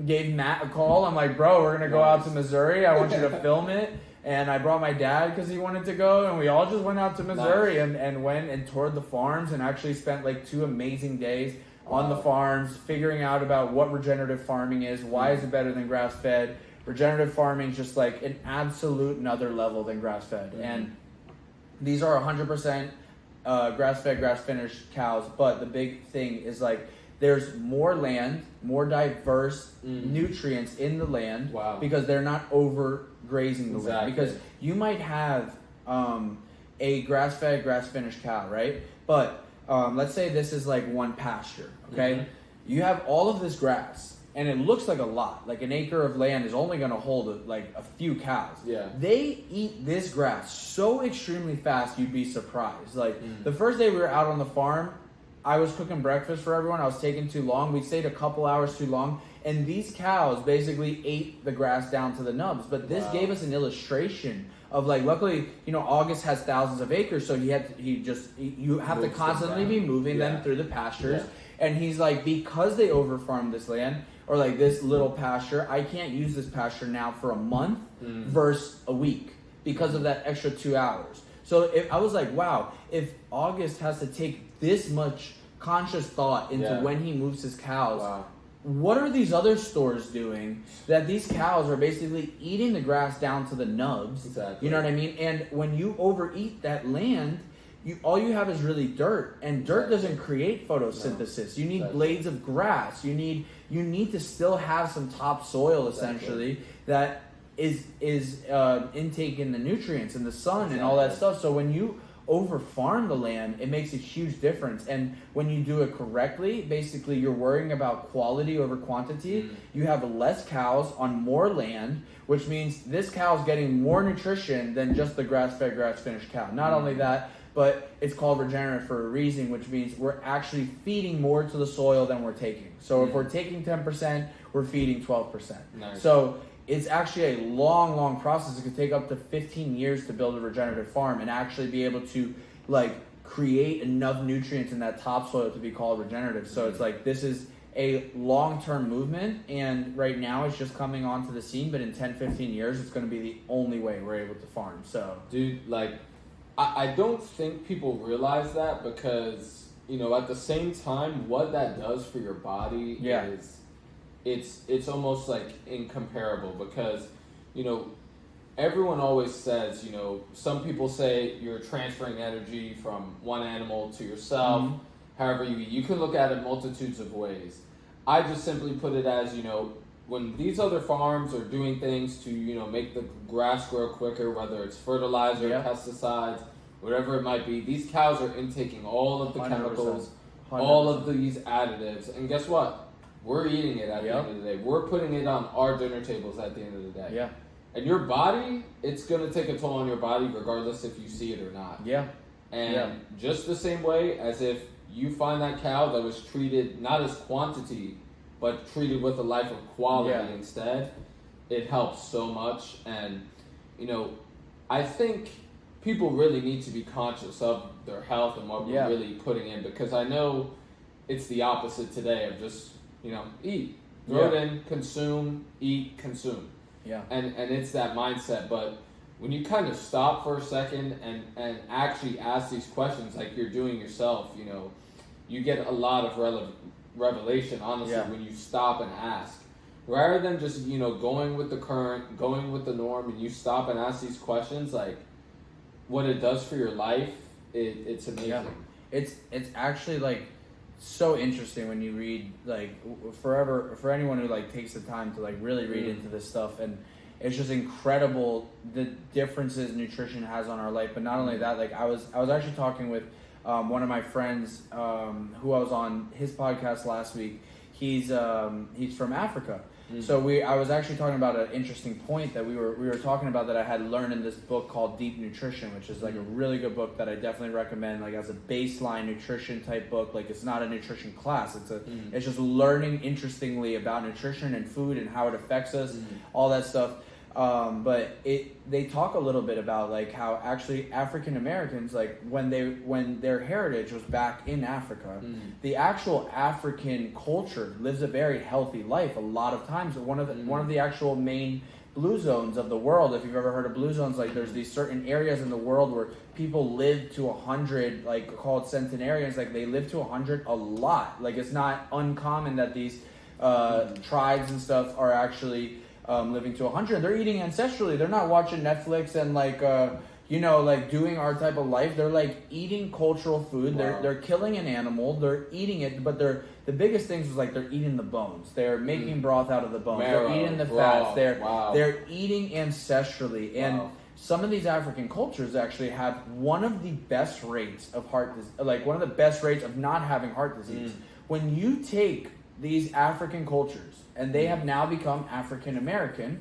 gave Matt a call. I'm like, bro, we're gonna go out to Missouri. I want you to film it. And I brought my dad because he wanted to go, and we all just went out to Missouri and went and toured the farms, and actually spent like 2 amazing days on the farms, figuring out about what regenerative farming is, why is it better than grass-fed. Regenerative farming is just like an absolute another level than grass-fed. And these are 100% grass-fed, grass-finished cows, but the big thing is like there's more land, more diverse nutrients in the land because they're not overgrazing the land. Because you might have a grass-fed, grass-finished cow, right? But let's say this is like one pasture, okay? You have all of this grass, and it looks like a lot. Like an acre of land is only going to hold like a few cows. They eat this grass so extremely fast, you'd be surprised. Like the first day we were out on the farm, I was cooking breakfast for everyone. I was taking too long. We stayed a couple hours too long. And these cows basically ate the grass down to the nubs. But this gave us an illustration of like, luckily, you know, August has thousands of acres. So you have to constantly be moving them through the pastures. And he's like, because they overfarmed this land, or like this little pasture, I can't use this pasture now for a month versus a week because of that extra 2 hours. So I was like, wow, if August has to take this much conscious thought into when he moves his cows, what are these other stores doing that these cows are basically eating the grass down to the nubs? You know what I mean? And when you overeat that land, all you have is really dirt, and dirt doesn't create photosynthesis. You need blades of grass. You need to still have some topsoil essentially that is intaking the nutrients and the sun and all that stuff. So when you over farm the land, it makes a huge difference. And when you do it correctly, basically you're worrying about quality over quantity. You have less cows on more land, which means this cow's getting more nutrition than just the grass-fed, grass-finished cow. Not only that, but it's called regenerative for a reason, which means we're actually feeding more to the soil than we're taking. So if we're taking 10%, we're feeding 12%. So it's actually a long, long process. It could take up to 15 years to build a regenerative farm and actually be able to like create enough nutrients in that topsoil to be called regenerative. So it's like, this is a long-term movement, and right now it's just coming onto the scene, but in 10, 15 years, it's going to be the only way we're able to farm. So, dude, like, I don't think people realize that, because, you know, at the same time, what that does for your body is, it's almost like incomparable, because, you know, everyone always says, you know, some people say you're transferring energy from one animal to yourself, however you eat. You can look at it multitudes of ways. I just simply put it as, you know, when these other farms are doing things to, you know, make the grass grow quicker, whether it's fertilizer, pesticides, whatever it might be, these cows are intaking all of the 100%. Chemicals, 100%. All of these additives, and guess what? We're eating it at the end of the day. We're putting it on our dinner tables at the end of the day. And your body, it's going to take a toll on your body regardless if you see it or not. And just the same way as if you find that cow that was treated not as quantity, but treated with a life of quality instead, it helps so much. And, you know, I think people really need to be conscious of their health and what we're really putting in, because I know it's the opposite today of just, you know, eat, throw it in, consume, eat, consume. And it's that mindset. But when you kind of stop for a second and actually ask these questions like you're doing yourself, you know, you get a lot of revelation, honestly, when you stop and ask. Rather than just, you know, going with the current, going with the norm, and you stop and ask these questions, like, what it does for your life, it's amazing. It's actually, like, so interesting when you read, like, for anyone who, like, takes the time to, like, really read into this stuff. And it's just incredible the differences nutrition has on our life. But not only that, like I was actually talking with one of my friends who I was on his podcast last week. He's from Africa. So I was actually talking about an interesting point that we were talking about that I had learned in this book called Deep Nutrition, which is like a really good book that I definitely recommend, like as a baseline nutrition type book. Like it's not a nutrition class. It's just learning interestingly about nutrition and food and how it affects us, all that stuff. But they talk a little bit about like how actually African Americans, like when their heritage was back in Africa, the actual African culture lives a very healthy life. A lot of times, one of the actual main blue zones of the world, if you've ever heard of blue zones, like there's these certain areas in the world where people live to 100, like called centenarians, like they live to 100 a lot. Like it's not uncommon that these tribes and stuff are actually living to 100. They're eating ancestrally. They're not watching Netflix and like like doing our type of life. They're like eating cultural food. Wow. They're killing an animal. They're eating it, but the biggest things is like they're eating the bones. They're making broth out of the bones. Marrow, they're eating the fats. They're eating ancestrally. And some of these African cultures actually have one of the best rates of one of the best rates of not having heart disease. When you take these African cultures and they have now become African American,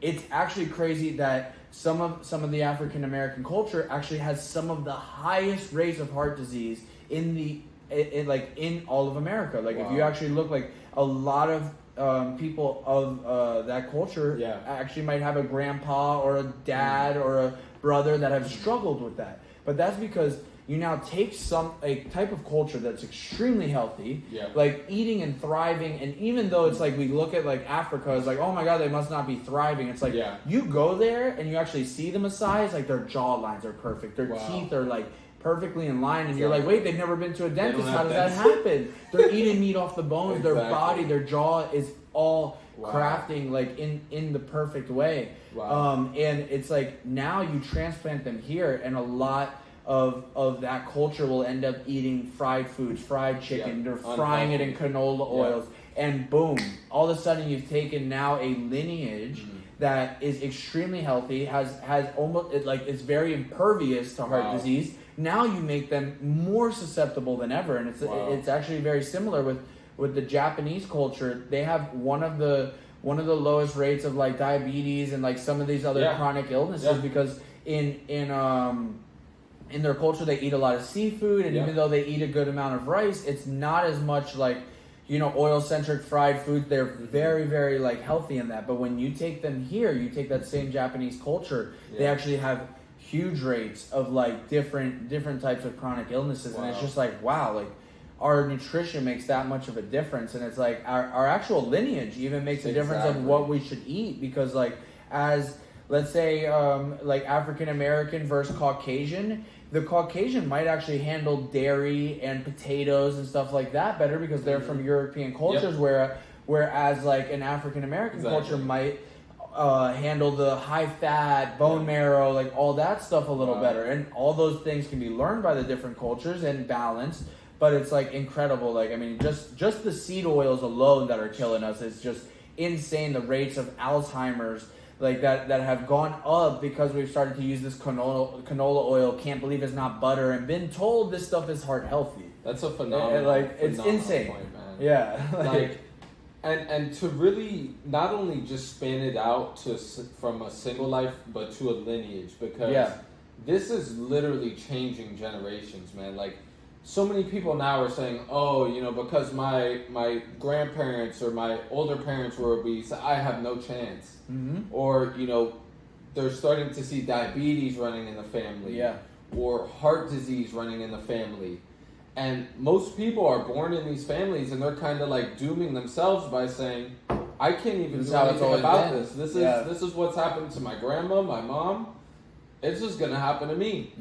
it's actually crazy that some of the African American culture actually has some of the highest rates of heart disease in all of America. Like if you actually look, like a lot of people of that culture actually might have a grandpa or a dad or a brother that have struggled with that. But that's because you now take a type of culture that's extremely healthy, like eating and thriving, and even though it's like we look at like Africa, it's like, oh my God, they must not be thriving. It's like you go there and you actually see the Maasais, like their jaw lines are perfect, their teeth are like perfectly in line, and you're like, wait, they've never been to a dentist. How does that happen? They're eating meat off the bones. Their body, their jaw is all crafting like in the perfect way. And it's like now you transplant them here, and a lot of that culture will end up eating fried foods, fried chicken. They're frying it in canola oils, and boom, all of a sudden you've taken now a lineage that is extremely healthy, has almost it's very impervious to heart disease. Now you make them more susceptible than ever, and it's actually very similar with the Japanese culture. They have one of the lowest rates of like diabetes and like some of these other chronic illnesses because in their culture, they eat a lot of seafood, and even though they eat a good amount of rice, it's not as much like, oil-centric fried food. They're very, very like healthy in that. But when you take them here, you take that same Japanese culture, they actually have huge rates of like different types of chronic illnesses, and it's just like, wow, like our nutrition makes that much of a difference, and it's like our actual lineage even makes a difference of what we should eat, because like as let's say like African American versus Caucasian. The Caucasian might actually handle dairy and potatoes and stuff like that better because they're from European cultures, whereas like an African American culture might handle the high fat, bone marrow, like all that stuff a little better. And all those things can be learned by the different cultures and balanced. But it's like incredible. Like, I mean, just the seed oils alone that are killing us, it's just insane. The rates of Alzheimer's like that have gone up because we've started to use this canola oil. Can't believe it's not butter, and been told this stuff is heart healthy. That's a phenomenal. It's insane. Point, man. Yeah. Like, and to really not only just span it out from a single life, but to a lineage, because this is literally changing generations, man. Like, so many people now are saying, oh, because my grandparents or my older parents were obese, I have no chance. Or, they're starting to see diabetes running in the family. Or heart disease running in the family. And most people are born in these families, and they're kind of like dooming themselves by saying, I can't even do anything about this. This is what's happened to my grandma, my mom. It's just going to happen to me.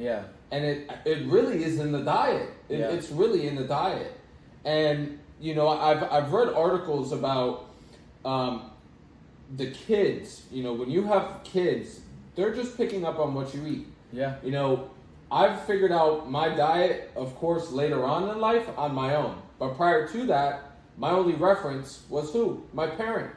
And it really is in the diet. It's really in the diet. And, I've read articles about the kids. When you have kids, they're just picking up on what you eat. I've figured out my diet, of course, later on in life on my own. But prior to that, my only reference was who? My parent.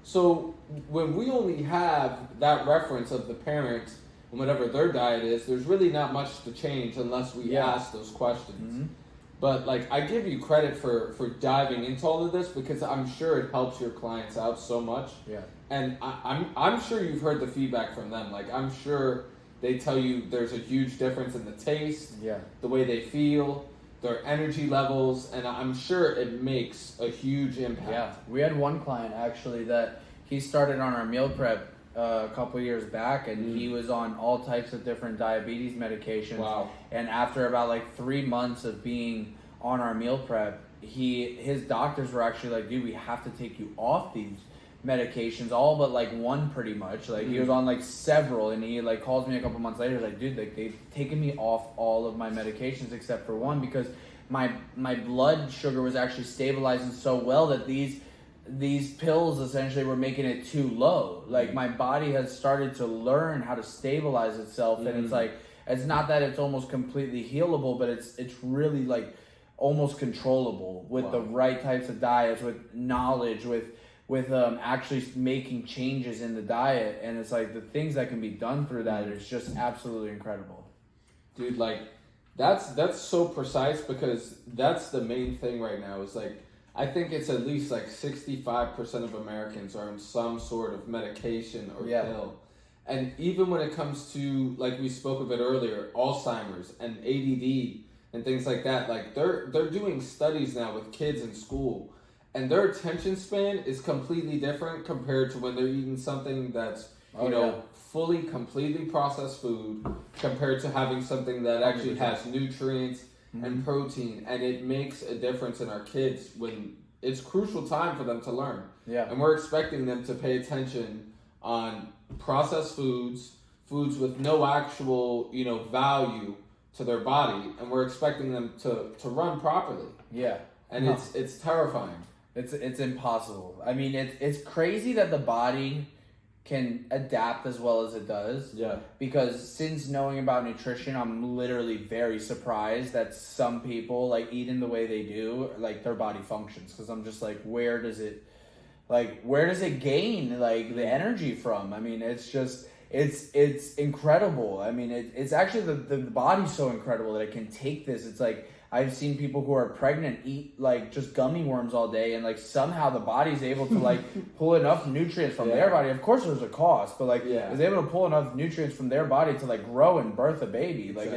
So when we only have that reference of the parent and whatever their diet is, there's really not much to change unless we ask those questions. Mm-hmm. But like, I give you credit for diving into all of this, because I'm sure it helps your clients out so much. Yeah. And I'm sure you've heard the feedback from them. Like, I'm sure they tell you there's a huge difference in the taste, the way they feel, their energy levels, and I'm sure it makes a huge impact. Yeah, we had one client actually that he started on our meal prep a couple years back, and he was on all types of different diabetes medications. Wow. And after about like 3 months of being on our meal prep, his doctors were actually like, dude, we have to take you off these medications, all but like one pretty much. Like he was on like several, and he like calls me a couple months later like, dude, like they've taken me off all of my medications except for one, because my blood sugar was actually stabilizing so well that these pills essentially were making it too low. Like my body has started to learn how to stabilize itself, and it's like, it's not that it's almost completely healable, but it's really like almost controllable with the right types of diets, with knowledge, with actually making changes in the diet. And it's like the things that can be done through that is just absolutely incredible. Dude, like that's so precise, because that's the main thing right now is like, I think it's at least like 65% of Americans are on some sort of medication or pill. And even when it comes to, like we spoke of it earlier, Alzheimer's and ADD and things like that, like they're doing studies now with kids in school, and their attention span is completely different compared to when they're eating something that's, fully, completely processed food, compared to having something that actually has nutrients and protein. And it makes a difference in our kids when it's crucial time for them to learn. Yeah. And we're expecting them to pay attention on processed foods with no actual, value to their body, and we're expecting them to run properly. Yeah. And it's terrifying. It's impossible. I mean, it's crazy that the body can adapt as well as it does. Yeah. Because since knowing about nutrition, I'm literally very surprised that some people, like, eating the way they do, like, their body functions. Because I'm just like, where does it gain, like, the energy from? I mean, it's just, it's incredible. I mean, it's actually, the body's so incredible that it can take this. It's like, I've seen people who are pregnant eat like just gummy worms all day, and like somehow the body's able to like pull enough nutrients from their body. Of course there's a cost, but like is able to pull enough nutrients from their body to like grow and birth a baby. Like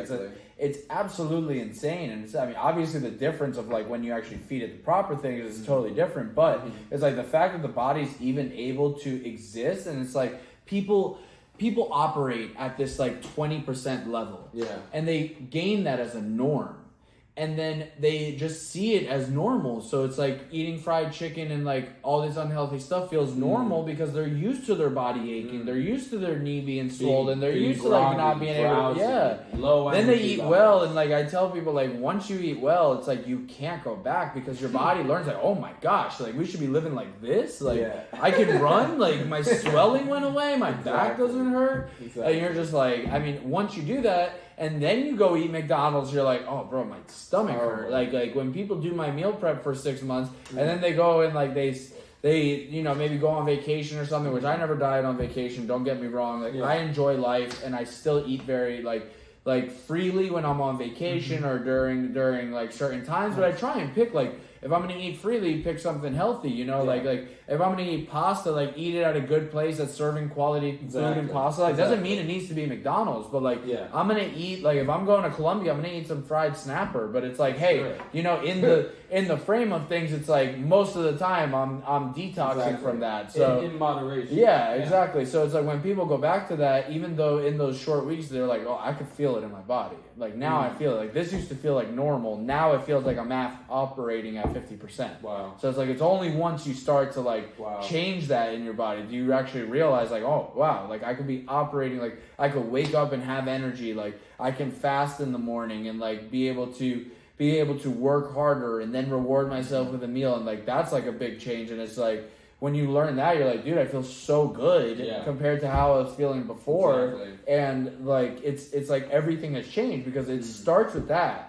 it's absolutely insane. And I mean, obviously the difference of like when you actually feed it the proper things is totally different, but it's like the fact that the body's even able to exist, and it's like people operate at this like 20% level. Yeah. And they gain that as a norm. And then they just see it as normal. So it's like eating fried chicken and like all this unhealthy stuff feels normal because they're used to their body aching. They're used to their knee being swollen. They're used to like not being able to, low then they eat well. And like I tell people, like once you eat well, it's like you can't go back because your body learns like, oh my gosh, like we should be living like this. Like I can run, like my swelling went away. My back doesn't hurt. And you're just like, I mean, once you do that, and then you go eat McDonald's, you're like, oh, bro, my stomach hurt. Like when people do my meal prep for 6 months, and then they go and like they maybe go on vacation or something, which I never diet on vacation. Don't get me wrong. Like I enjoy life, and I still eat very like freely when I'm on vacation or during like certain times. But I try and pick like, if I'm gonna eat freely, pick something healthy, like if I'm gonna eat pasta, like eat it at a good place that's serving quality food and pasta. Like doesn't mean it needs to be McDonald's, but like I'm gonna eat, like if I'm going to Colombia, I'm gonna eat some fried snapper. But it's like, hey, in the frame of things, it's like most of the time I'm detoxing from that. So in moderation. Yeah, exactly. So it's like when people go back to that, even though in those short weeks they're like, oh, I could feel it in my body. Like now I feel it. Like this used to feel like normal. Now it feels like I'm operating at 50%. Wow. So it's like it's only once you start to like change that in your body do you actually realize like, oh wow, like I could be operating, like I could wake up and have energy, like I can fast in the morning and like be able to work harder and then reward myself with a meal, and like that's like a big change. And it's like when you learn that, you're like, dude, I feel so good compared to how I was feeling before. Exactly. And like it's like everything has changed because it starts with that.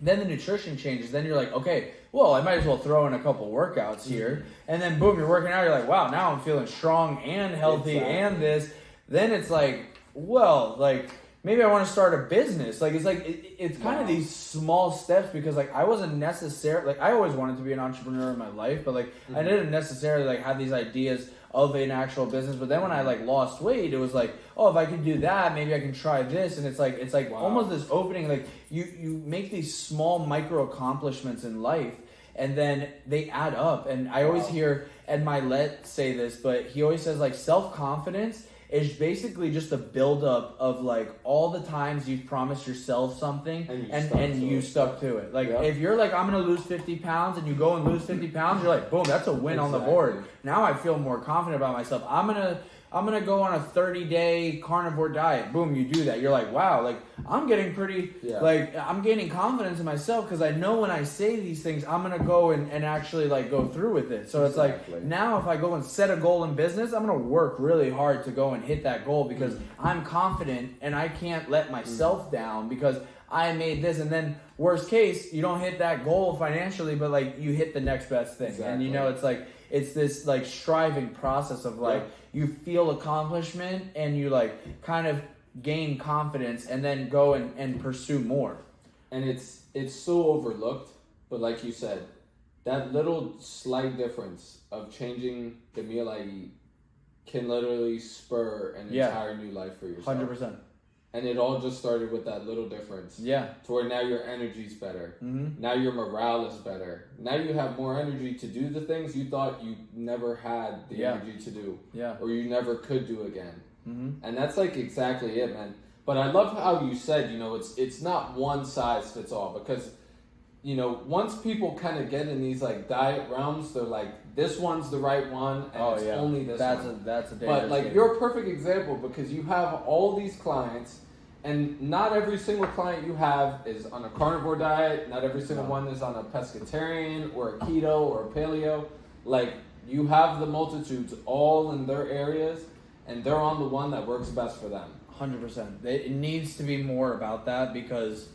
Then the nutrition changes. Then you're like, okay, well, I might as well throw in a couple workouts here. And then boom, you're working out. You're like, wow, now I'm feeling strong and healthy and this. Then it's like, well, like maybe I want to start a business. Like it's kind of these small steps, because like I wasn't necessarily, like I always wanted to be an entrepreneur in my life, but like I didn't necessarily like have these ideas of an actual business. But then when I like lost weight, it was like, oh, if I can do that, maybe I can try this. And it's like almost this opening, like you make these small micro accomplishments in life, and then they add up. And I always hear Ed Milet say this, but he always says like self-confidence is basically just a buildup of like all the times you've promised yourself something and you stuck to it. Like if you're like, I'm gonna lose 50 pounds, and you go and lose 50 pounds, you're like, boom, that's a win on the board. Now I feel more confident about myself. I'm gonna go on a 30-day carnivore diet. Boom, you do that. You're like, wow, like I'm getting pretty, like I'm gaining confidence in myself, because I know when I say these things, I'm gonna go and actually like go through with it. So it's like, now if I go and set a goal in business, I'm gonna work really hard to go and hit that goal, because I'm confident and I can't let myself down, because I made this. And then worst case, you don't hit that goal financially, but like you hit the next best thing. And you know, it's like, it's this like striving process of like, you feel accomplishment and you like kind of gain confidence, and then go and pursue more. And it's so overlooked, but like you said, that little slight difference of changing the meal I eat can literally spur an entire new life for yourself. 100%. And it all just started with that little difference. Yeah. To where now your energy's better. Now your morale is better. Now you have more energy to do the things you thought you never had the energy to do. Or you never could do again. And that's like exactly it, man. But I love how you said, you know, it's not one size fits all, because, you know, once people kind of get in these like diet realms, they're like, this one's the right one, and only this one. That's a dangerous But like game. You're a perfect example, because you have all these clients, and not every single client you have is on a carnivore diet. Not every single one is on a pescatarian or a keto or a paleo. Like, you have the multitudes all in their areas, and they're on the one that works best for them. 100%. It needs to be more about that, because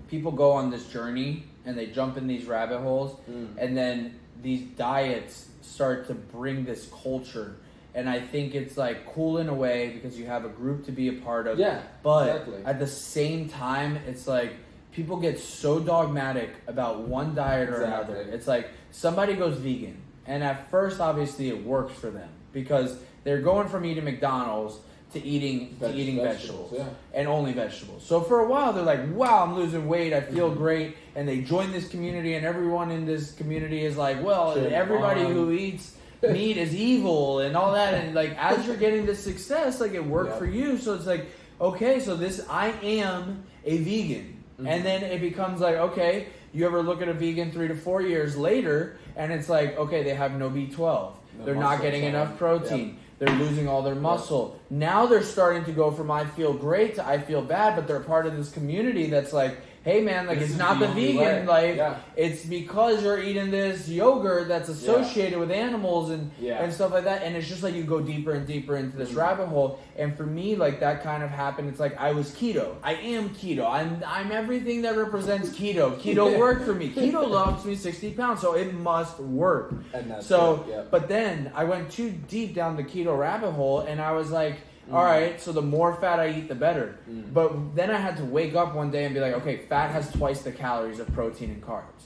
people go on this journey and they jump in these rabbit holes, and then these diets start to bring this culture. And I think it's like cool in a way, because you have a group to be a part of. But at the same time, it's like people get so dogmatic about one diet or another. It's like somebody goes vegan, and at first, obviously, it works for them, because they're going from eating McDonald's to eating vegetables and only vegetables. So for a while, they're like, wow, I'm losing weight, I feel great. And they join this community, and everyone in this community is like, well, everybody who eats meat is evil and all that. And like, as you're getting this success, like it worked for you. So it's like, okay, so I am a vegan. And then it becomes like, okay, you ever look at a vegan 3 to 4 years later, and it's like, okay, they have no B12. They're not getting enough protein. They're losing all their muscle. Now they're starting to go from I feel great to I feel bad, but they're part of this community that's like, hey man, like it's not the vegan life. It's because you're eating this yogurt that's associated with animals and stuff like that. And it's just like you go deeper and deeper into this rabbit hole. And for me, like that kind of happened. It's like I was keto. I am keto. I'm everything that represents keto. Keto worked for me. Keto lost me 60 pounds, so it must work. And that's but then I went too deep down the keto rabbit hole, and I was like, all right, so the more fat I eat, the better. But then I had to wake up one day and be like, okay, fat has twice the calories of protein and carbs.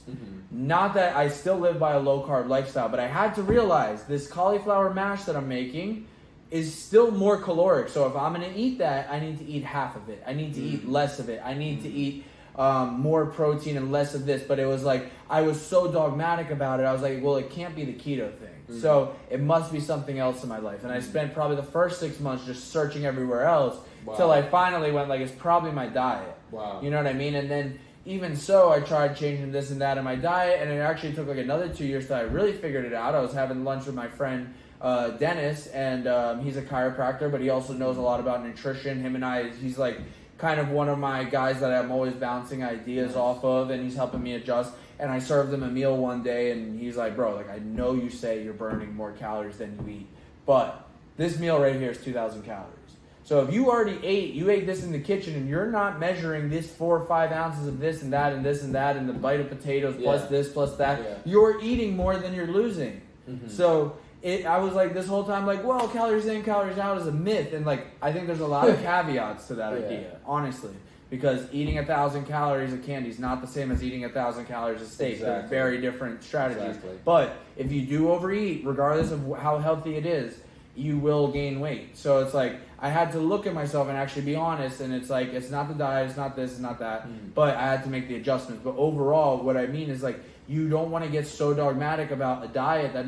Not that I still live by a low-carb lifestyle, but I had to realize this cauliflower mash that I'm making is still more caloric. So if I'm going to eat that, I need to eat half of it. I need to eat less of it. I need to eat more protein and less of this. But it was like, I was so dogmatic about it. I was like, well, it can't be the keto thing. So it must be something else in my life. And I spent probably the first 6 months just searching everywhere else till I finally went like, it's probably my diet. You know what I mean? And then even so, I tried changing this and that in my diet, and it actually took like another 2 years till I really figured it out. I was having lunch with my friend Dennis, and he's a chiropractor, but he also knows a lot about nutrition. Him and I, he's like kind of one of my guys that I'm always bouncing ideas off of, and he's helping me adjust. And I served him a meal one day, and he's like, bro, like I know you say you're burning more calories than you eat, but this meal right here is 2,000 calories. So if you already you ate this in the kitchen and you're not measuring this 4 or 5 ounces of this and that and this and that and the bite of potatoes plus this plus that, you're eating more than you're losing. So I was like this whole time like, well, calories in, calories out is a myth. And like, I think there's a lot of caveats to that idea, honestly. Because eating 1,000 calories of candy is not the same as eating 1,000 calories of steak. They're very different strategies. But if you do overeat, regardless of how healthy it is, you will gain weight. So it's like, I had to look at myself and actually be honest, and it's like, it's not the diet, it's not this, it's not that, but I had to make the adjustments. But overall, what I mean is like, you don't want to get so dogmatic about a diet that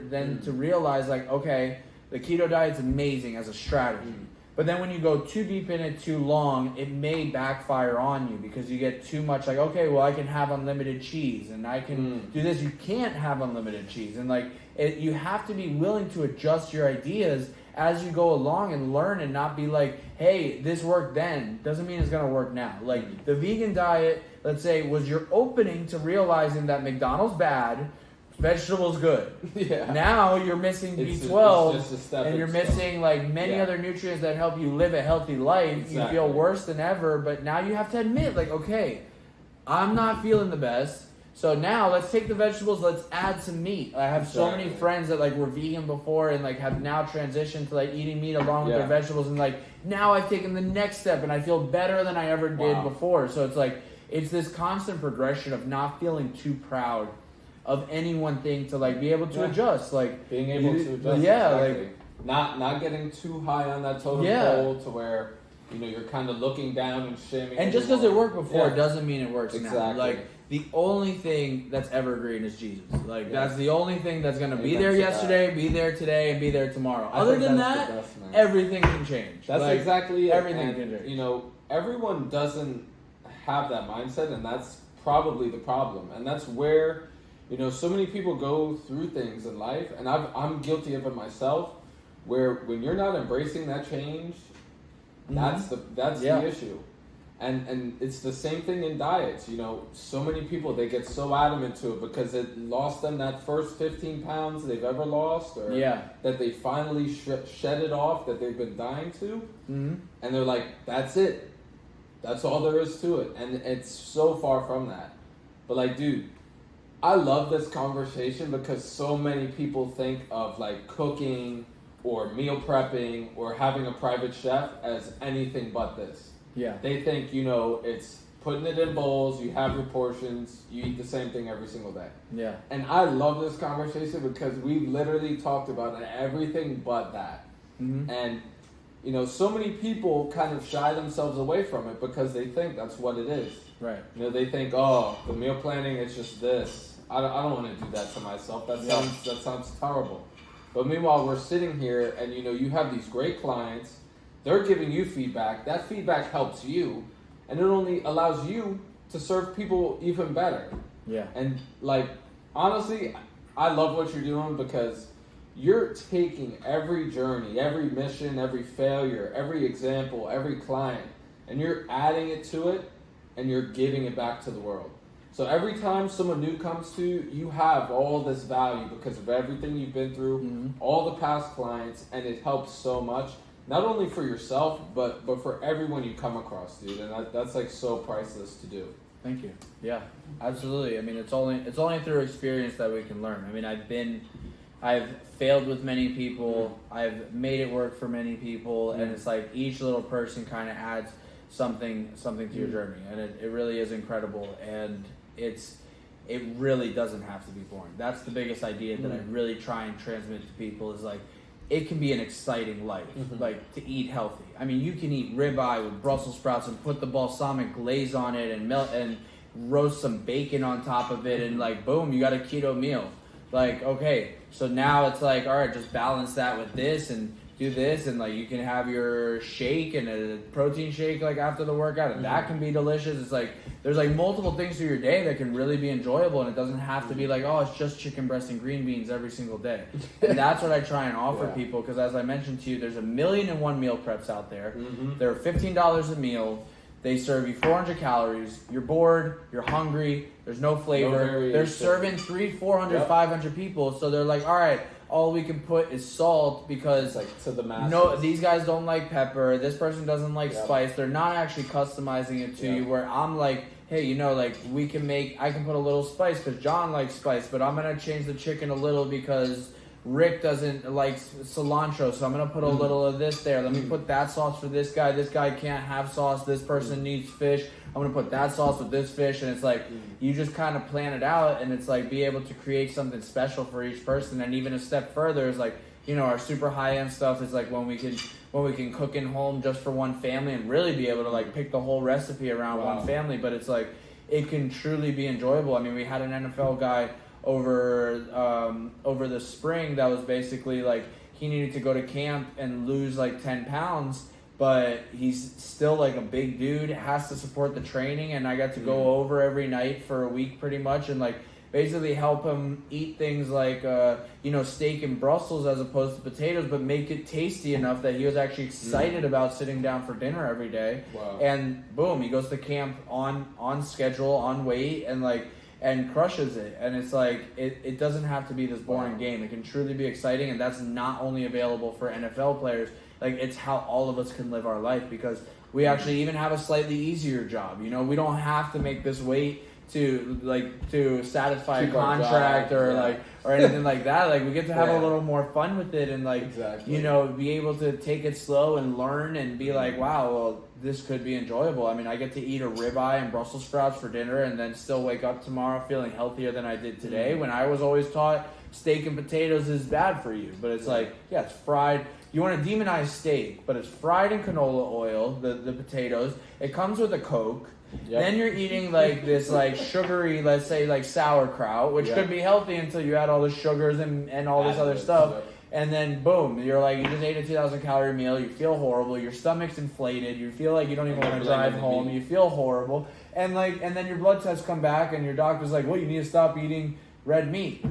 then to realize like, okay, the keto diet's amazing as a strategy. But then when you go too deep in it too long, it may backfire on you because you get too much like, okay, well, I can have unlimited cheese and I can do this. You can't have unlimited cheese. And like, you have to be willing to adjust your ideas as you go along and learn and not be like, hey, this worked then. Doesn't mean it's going to work now. Like the vegan diet, let's say, was your opening to realizing that McDonald's bad, vegetables good. Now you're missing B12 and you're missing like many other nutrients that help you live a healthy life. You feel worse than ever, but now you have to admit like, okay, I'm not feeling the best. So now let's take the vegetables, let's add some meat. I have so many friends that like were vegan before and like have now transitioned to like eating meat along with their vegetables, and like now I've taken the next step and I feel better than I ever did before. So it's like, it's this constant progression of not feeling too proud of any one thing to like be able to adjust, like being able to adjust. Like not getting too high on that totem pole to where you're kind of looking down and shaming. And just because it worked before doesn't mean it works now. Like the only thing that's evergreen is Jesus. Like that's the only thing that's gonna be there yesterday, be there today, and be there tomorrow. Other than that, everything can change. That's like, exactly it. Everything can change. Everyone doesn't have that mindset, and that's probably the problem. And that's where so many people go through things in life, and I'm guilty of it myself, where when you're not embracing that change, that's the issue. And it's the same thing in diets. So many people, they get so adamant to it because it lost them that first 15 pounds they've ever lost, or that they finally shed it off that they've been dying to, and they're like, that's it. That's all there is to it. And it's so far from that. But like, dude, I love this conversation because so many people think of like cooking or meal prepping or having a private chef as anything but this. They think, it's putting it in bowls, you have your portions, you eat the same thing every single day. And I love this conversation because we've literally talked about everything but that. And, so many people kind of shy themselves away from it because they think that's what it is. They think, oh, the meal planning, it's just this. I don't want to do that to myself. That sounds terrible. But meanwhile, we're sitting here and, you have these great clients. They're giving you feedback. That feedback helps you. And it only allows you to serve people even better. And, like, honestly, I love what you're doing because you're taking every journey, every mission, every failure, every example, every client, and you're adding it to it, and you're giving it back to the world. So every time someone new comes to you, you have all this value because of everything you've been through, all the past clients, and it helps so much. Not only for yourself, but for everyone you come across, dude. And that's like so priceless to do. Thank you. Yeah, absolutely. I mean, it's only through experience that we can learn. I mean, I've failed with many people. I've made it work for many people, and it's like each little person kind of adds something to your journey, and it really is incredible. And it really doesn't have to be boring. That's the biggest idea that I really try and transmit to people is like, it can be an exciting life, like to eat healthy. I mean, you can eat ribeye with Brussels sprouts and put the balsamic glaze on it and melt and roast some bacon on top of it, and like, boom, you got a keto meal. Like, okay, so now it's like, all right, just balance that with this and do this, and like you can have your shake and a protein shake like after the workout, and that can be delicious. It's like there's like multiple things through your day that can really be enjoyable, and it doesn't have to be like, oh, it's just chicken breast and green beans every single day. And that's what I try and offer people, because as I mentioned to you, there's 1,000,001 meal preps out there. They're $15 a meal. They serve you 400 calories. You're bored. You're hungry. There's no flavor. They're serving 300, 400, 500 people. So they're like, all right, all we can put is salt because It's like to the masses. no, these guys don't like pepper. This person doesn't like spice. They're not actually customizing it to you. Where I'm like, hey, you know, like I can put a little spice because John likes spice, but I'm gonna change the chicken a little because Rick doesn't like cilantro, so I'm gonna put a little of this there. Let me put that sauce for this guy. This guy can't have sauce. This person needs fish. I'm gonna put that sauce with this fish, and it's like you just kind of plan it out, and it's like be able to create something special for each person. And even a step further is like, you know, our super high end stuff is like when we can cook in home just for one family and really be able to like pick the whole recipe around one family. But it's like it can truly be enjoyable. I mean, we had an NFL guy over the spring that was basically like he needed to go to camp and lose like 10 pounds, but he's still like a big dude, has to support the training, and I got to go over every night for a week pretty much and like basically help him eat things like you know, steak and Brussels as opposed to potatoes, but make it tasty enough that he was actually excited about sitting down for dinner every day. And boom, he goes to camp on schedule, on weight, and crushes it. And it's like it doesn't have to be this boring game. It can truly be exciting, and that's not only available for NFL players. Like, it's how all of us can live our life, because we actually even have a slightly easier job. You know, we don't have to make this weight to satisfy a contract or anything like that. Like, we get to have a little more fun with it, and you know, be able to take it slow and learn and be like, wow, well, this could be enjoyable. I mean, I get to eat a ribeye and Brussels sprouts for dinner and then still wake up tomorrow feeling healthier than I did today, when I was always taught steak and potatoes is bad for you. But it's like, yeah, it's fried. You want to demonize steak, but it's fried in canola oil, the potatoes. It comes with a Coke. Then you're eating like this like sugary, let's say like sauerkraut, which could be healthy until you add all the sugars and all this other stuff. And then boom, you're like, you just ate a 2,000 calorie meal, you feel horrible, your stomach's inflated, you feel like you don't even want to drive home, you feel horrible. And then your blood tests come back and your doctor's like, well, you need to stop eating red meat.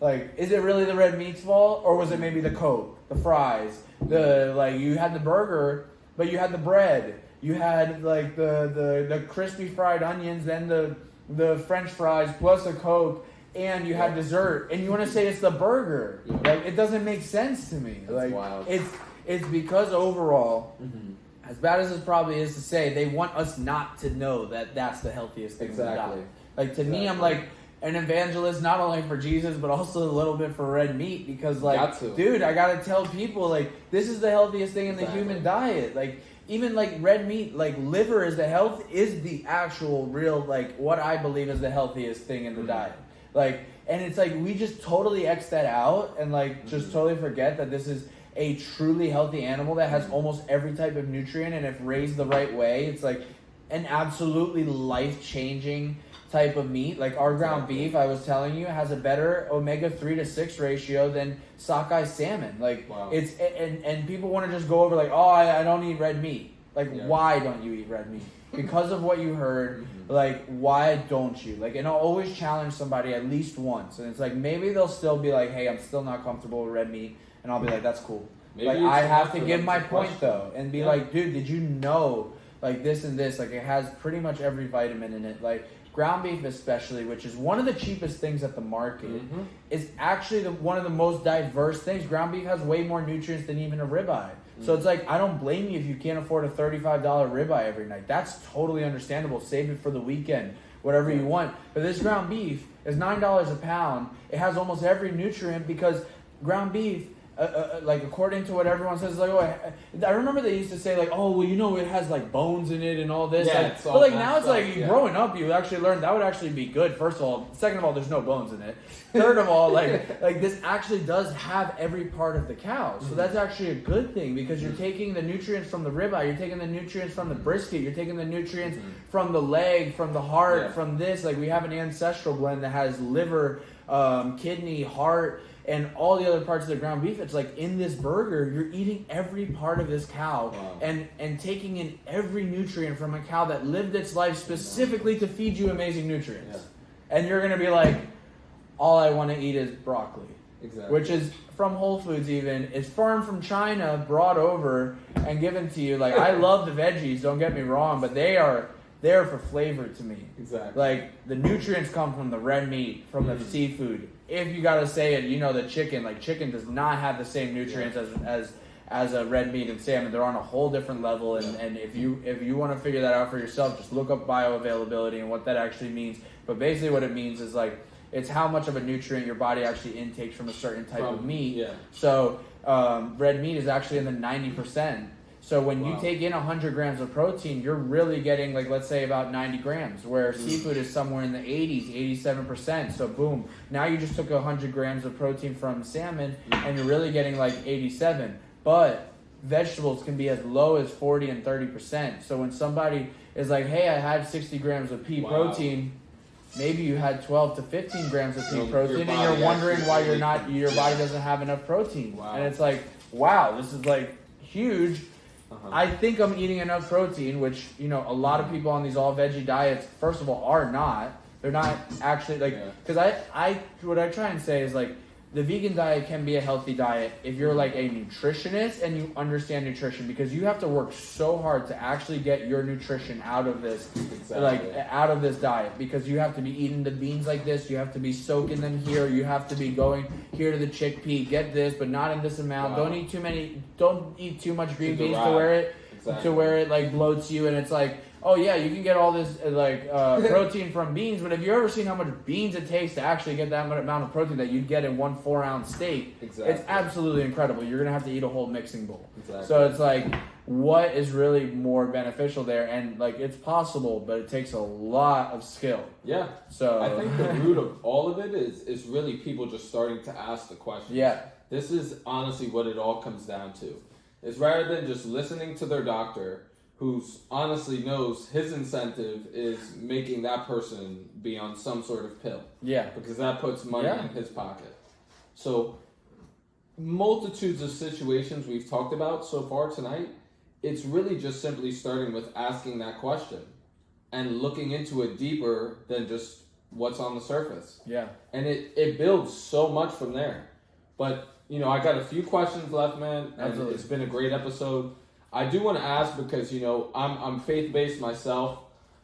Like, is it really the red meat's fault, or was it maybe the Coke, the fries, you had the burger, but you had the bread, you had like the crispy fried onions, then the French fries plus a Coke, and you had dessert, and you want to say it's the burger? Like, it doesn't make sense to me. That's like wild. It's because overall, as bad as it probably is to say, they want us not to know that that's the healthiest thing in the diet. Like, to me, I'm like an evangelist not only for Jesus but also a little bit for red meat, because like, dude, I gotta tell people like this is the healthiest thing in the human diet. Like, even like red meat, like liver is the actual real, like, what I believe is the healthiest thing in the diet. Like, and it's like we just totally X that out and like just totally forget that this is a truly healthy animal that has almost every type of nutrient, and if raised the right way, it's like an absolutely life-changing type of meat. Like, our ground beef, I was telling you, has a better omega-3 to 6 ratio than sockeye salmon. Like, it's and people want to just go over like, oh, I don't eat red meat. Like, why don't you eat red meat? Because of what you heard. Like, why don't you? Like, and I'll always challenge somebody at least once, and it's like, maybe they'll still be like, hey, I'm still not comfortable with red meat, and I'll be like, that's cool. Maybe like, I have to give my point though, and be like, dude, did you know like this and this? Like, it has pretty much every vitamin in it. Like, ground beef especially, which is one of the cheapest things at the market, is actually one of the most diverse things. Ground beef has way more nutrients than even a ribeye. So it's like, I don't blame you if you can't afford a $35 ribeye every night. That's totally understandable. Save it for the weekend, whatever you want. But this ground beef is $9 a pound. It has almost every nutrient, because ground beef, like, according to what everyone says, like, oh, I remember they used to say like, oh, well, you know, it has like bones in it and all this. Yeah, like, but like now it's like, growing up, you actually learned that would actually be good. First of all, second of all, there's no bones in it. Third of all, like this actually does have every part of the cow, so that's actually a good thing, because you're taking the nutrients from the ribeye, you're taking the nutrients from the brisket, you're taking the nutrients from the leg, from the heart, from this. Like, we have an ancestral blend that has liver, kidney, heart, and all the other parts of the ground beef. It's like, in this burger, you're eating every part of this cow, and taking in every nutrient from a cow that lived its life specifically to feed you amazing nutrients. And you're going to be like, all I want to eat is broccoli. Which is from Whole Foods even. It's farmed from China, brought over, and given to you. Like, I love the veggies, don't get me wrong, but they're for flavor to me. Like, the nutrients come from the red meat, from the seafood, if you gotta say it, the chicken, like chicken does not have the same nutrients as a red meat and salmon. They're on a whole different level, and if you want to figure that out for yourself, just look up bioavailability and what that actually means. But basically what it means is like it's how much of a nutrient your body actually intakes from a certain type of meat. Yeah. So red meat is actually in the 90%. So when you take in 100 grams of protein, you're really getting, like, let's say about 90 grams, where seafood is somewhere in the 80s, 87%. So boom, now you just took 100 grams of protein from salmon, and you're really getting like 87. But vegetables can be as low as 40 and 30%. So when somebody is like, hey, I had 60 grams of pea protein, maybe you had 12 to 15 grams of pea protein, and you're wondering why your body doesn't have enough protein. And it's like, wow, this is like huge. I think I'm eating enough protein, which, a lot of people on these all veggie diets, first of all, are not. They're not actually because what I try and say is like, the vegan diet can be a healthy diet if you're like a nutritionist and you understand nutrition, because you have to work so hard to actually get your nutrition out of this, out of this diet, because you have to be eating the beans like this, you have to be soaking them here, you have to be going here to the chickpea, get this, but not in this amount. Don't eat too much green beans to where it like bloats you, and it's like, oh yeah, you can get all this protein from beans, but have you ever seen how much beans it takes to actually get that amount of protein that you'd get in 1 4-ounce steak? Exactly. It's absolutely incredible. You're gonna have to eat a whole mixing bowl. Exactly. So it's like, what is really more beneficial there? And like, it's possible, but it takes a lot of skill. Yeah. So I think the root of all of it is really people just starting to ask the question. Yeah. This is honestly what it all comes down to. Is rather than just listening to their doctor, who honestly knows his incentive is making that person be on some sort of pill. Yeah. Because that puts money in his pocket. So, multitudes of situations we've talked about so far tonight, it's really just simply starting with asking that question and looking into it deeper than just what's on the surface. Yeah. And it builds so much from there. But, I got a few questions left, man. And Absolutely. It's been a great episode. I do want to ask because, I'm faith-based myself,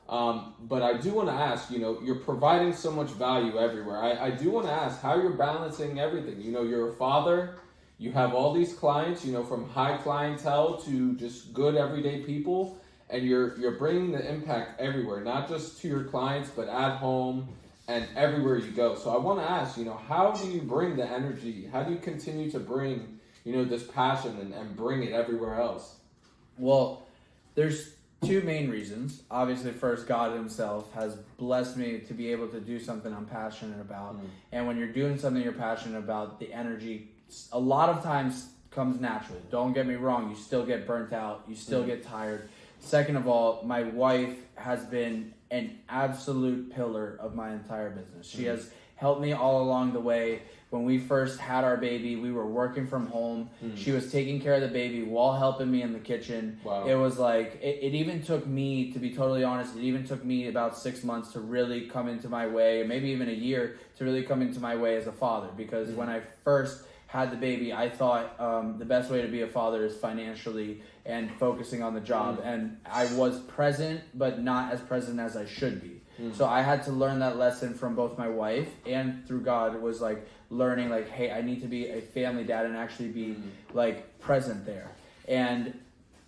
but I do want to ask, you're providing so much value everywhere. I do want to ask how you're balancing everything. You're a father, you have all these clients, from high clientele to just good everyday people, and you're bringing the impact everywhere, not just to your clients, but at home and everywhere you go. So I want to ask, how do you bring the energy? How do you continue to bring, this passion and bring it everywhere else? Well, there's two main reasons. Obviously, first, God himself has blessed me to be able to do something I'm passionate about. And when you're doing something you're passionate about, the energy a lot of times comes naturally. Don't get me wrong. You still get burnt out. You still get tired. Second of all, my wife has been an absolute pillar of my entire business. She has helped me all along the way. When we first had our baby, we were working from home. She was taking care of the baby while helping me in the kitchen. Wow. It was like, it even took me, to be totally honest, it even took me about 6 months to really come into my way, maybe even a year to really come into my way as a father. Because when I first had the baby, I thought the best way to be a father is financially and focusing on the job. And I was present, but not as present as I should be. So I had to learn that lesson from both my wife and through God. It was like learning like, hey, I need to be a family dad and actually be like present there. And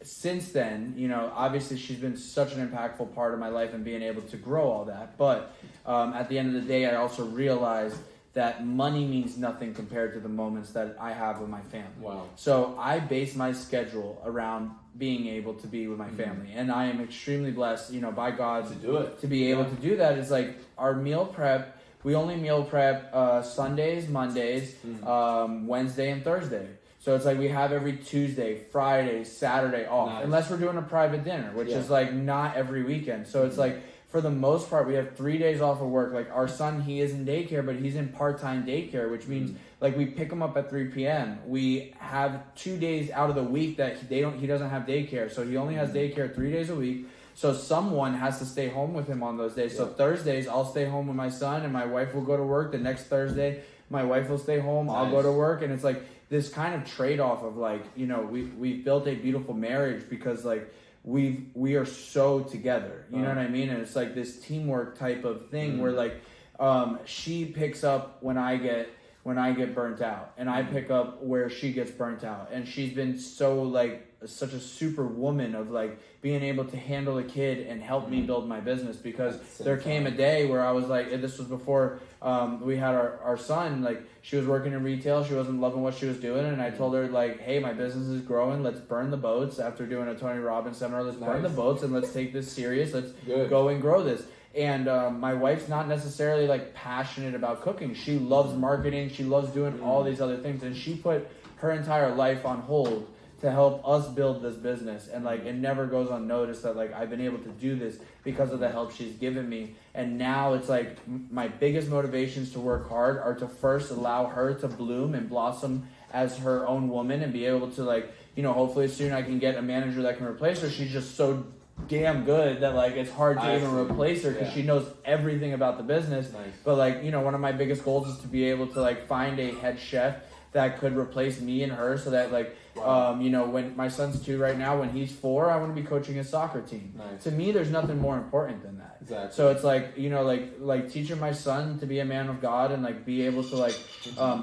since then, obviously she's been such an impactful part of my life and being able to grow all that. But at the end of the day, I also realized that money means nothing compared to the moments that I have with my family. Wow. So I base my schedule around being able to be with my family. And I am extremely blessed, by God to be able to do that. It's like our meal prep, we only meal prep Sundays, Mondays, Wednesday, and Thursday. So it's like we have every Tuesday, Friday, Saturday off, unless we're doing a private dinner, which is like not every weekend. So it's like, for the most part, we have 3 days off of work. Like our son, he is in daycare, but he's in part-time daycare, which means like we pick him up at 3 p.m. We have 2 days out of the week that he doesn't have daycare. So he only has daycare 3 days a week. So someone has to stay home with him on those days. So Thursdays, I'll stay home with my son and my wife will go to work. The next Thursday, my wife will stay home. I'll go to work. And it's like this kind of trade-off of like, we've built a beautiful marriage because like, we are so together, you know what I mean? And it's like this teamwork type of thing where like, she picks up when I get burnt out, and I pick up where she gets burnt out. And she's been so like such a super woman of like being able to handle a kid and help me build my business, because there came a day where I was like, and this was before we had our son, like she was working in retail, she wasn't loving what she was doing, and I told her like, hey, my business is growing, let's burn the boats. After doing a Tony Robbins seminar, let's burn the boats and let's take this serious, let's go and grow this. And my wife's not necessarily like passionate about cooking. She loves marketing. She loves doing all these other things. And she put her entire life on hold to help us build this business. And like, it never goes unnoticed that like I've been able to do this because of the help she's given me. And now it's like my biggest motivations to work hard are to first allow her to bloom and blossom as her own woman and be able to like, you know, hopefully soon I can get a manager that can replace her. She's just so damn good that like it's hard to even replace her, because she knows everything about the business. But like, you know, one of my biggest goals is to be able to like find a head chef that could replace me and her, so that like you know, when my son's 2 right now, when he's 4, I want to be coaching his soccer team. To me, there's nothing more important than that. So it's like, you know, like teaching my son to be a man of God and like be able to like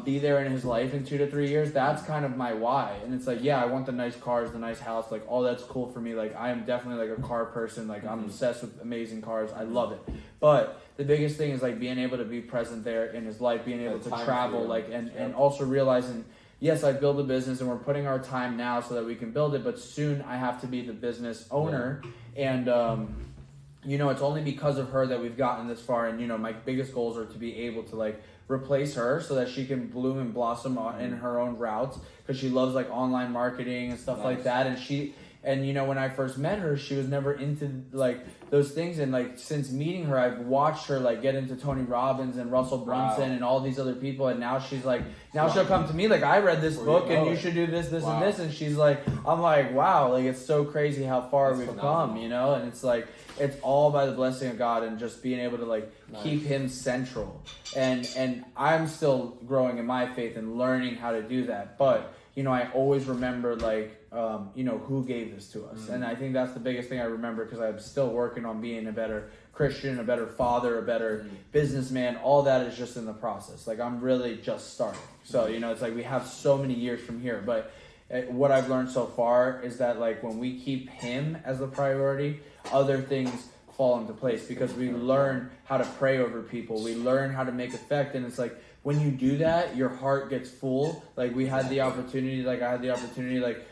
be there in his life in 2 to 3 years. That's kind of my why. And it's like, yeah, I want the nice cars, the nice house, like all that's cool for me. Like I am definitely like a car person. Like I'm obsessed with amazing cars. I love it. But the biggest thing is like being able to be present there in his life, being able to travel, like and also realizing, yes, I build a business and we're putting our time now so that we can build it, but soon I have to be the business owner. And you know, it's only because of her that we've gotten this far. And you know, my biggest goals are to be able to like replace her so that she can bloom and blossom in her own routes, because she loves like online marketing and stuff like that. And you know, when I first met her, she was never into like those things. And like since meeting her, I've watched her like get into Tony Robbins and Russell Brunson and all these other people. And now she's like, now she'll come to me like, I read this book and you should do this, and this. And she's like, I'm like, wow, like it's so crazy how far we've come, you know? And it's like, it's all by the blessing of God and just being able to like keep him central. And I'm still growing in my faith and learning how to do that. But you know, I always remember like, you know, who gave this to us. And I think that's the biggest thing I remember, because I'm still working on being a better Christian, a better father, a better businessman. All that is just in the process. Like I'm really just starting. So, you know, it's like we have so many years from here. But what I've learned so far is that like when we keep him as the priority, other things fall into place, because we learn how to pray over people. We learn how to make effect. And it's like, when you do that, your heart gets full. Like we had the opportunity, like I had the opportunity, like,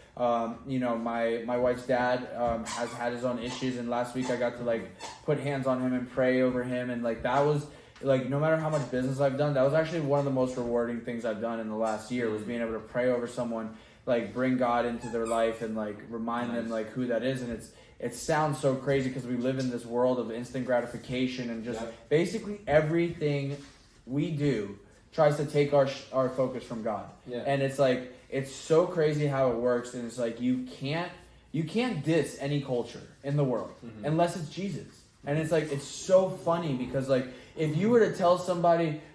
you know, my wife's dad has had his own issues, and last week I got to like put hands on him and pray over him. And like that was like, no matter how much business I've done, that was actually one of the most rewarding things I've done in the last year, was being able to pray over someone, like bring God into their life and like remind them like who that is. And it sounds so crazy because we live in this world of instant gratification, and just basically everything we do tries to take our focus from God. And it's like, it's so crazy how it works. And it's like, you can't diss any culture in the world unless it's Jesus. And it's like, it's so funny because like, if you were to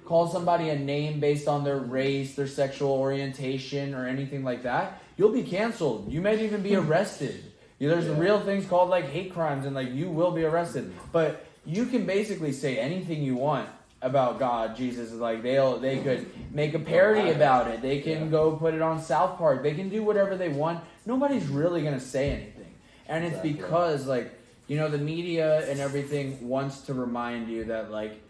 call somebody a name based on their race, their sexual orientation, or anything like that, you'll be canceled. You might even be arrested. There's real things called like hate crimes, and like you will be arrested. But you can basically say anything you want about God, Jesus. Like they could make a parody about it. They can go put it on South Park. They can do whatever they want. Nobody's really gonna say anything. And it's because like, you know, the media and everything wants to remind you that like,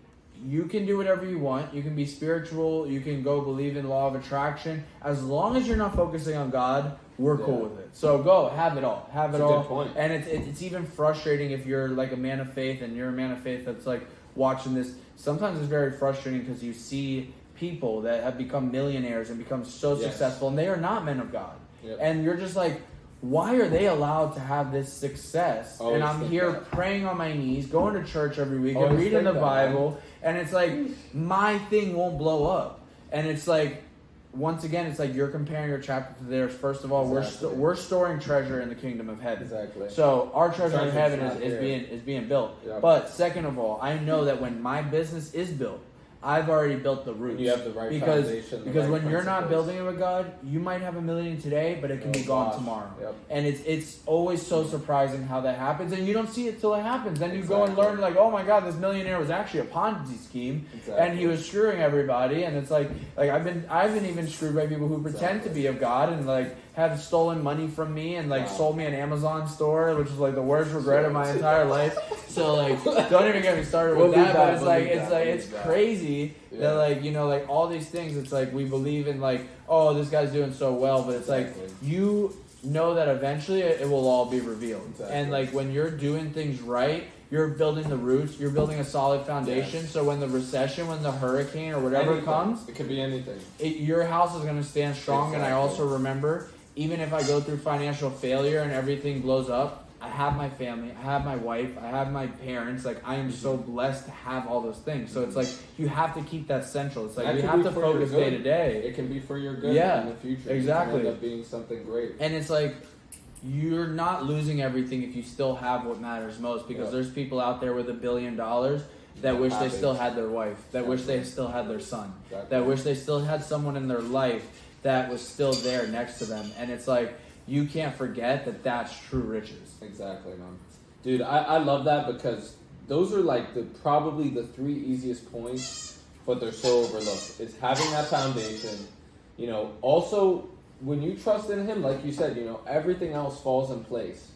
you can do whatever you want. You can be spiritual. You can go believe in law of attraction. As long as you're not focusing on God, we're cool with it. So go, have it all. Have it all. Good point. And it's even frustrating if you're like a man of faith and you're a man of faith that's like watching this. Sometimes it's very frustrating because you see people that have become millionaires and become so successful, and they are not men of God. And you're just like, why are they allowed to have this success? And I'm here praying on my knees, going to church every week, and reading the Bible, and it's like, my thing won't blow up. And it's like, once again, it's like you're comparing your chapter to theirs. First of all, we're storing treasure in the kingdom of heaven. So our treasure in heaven is being built. But second of all, I know that when my business is built, I've already built the roots. You have the right foundation. Because when you're not building it with God, you might have $1 million today, but it can be gone tomorrow. Yep. And it's always so surprising how that happens, and you don't see it till it happens. Then you go and learn, like, oh my God, this millionaire was actually a Ponzi scheme, and he was screwing everybody. And it's like I've been even screwed by people who pretend to be of God and like have stolen money from me and like sold me an Amazon store, which is like the worst regret of my entire life. So like, don't even get me started with that. But it's crazy that like, you know, like all these things. It's like we believe in like, oh, this guy's doing so well, but it's like you know that eventually it will all be revealed. And like when you're doing things right, you're building the roots, you're building a solid foundation. So when the recession, when the hurricane or whatever comes, it could be anything. Your house is going to stand strong. And I also remember, even if I go through financial failure and everything blows up, I have my family, I have my wife, I have my parents. Like, I am so blessed to have all those things. So it's like, you have to keep that central. It's like, you have to focus day to day. It can be for your good in the future. Exactly. It can end up being something great. And it's like, you're not losing everything if you still have what matters most, because there's people out there with $1 billion that wish they still had their wife, that wish they still had their son, that wish they still had someone in their life that was still there next to them. And it's like, you can't forget that that's true riches. Exactly, man. Dude, I love that, because those are like probably the 3 easiest points, but they're so overlooked. It's having that foundation, you know. Also, when you trust in him, like you said, you know, everything else falls in place.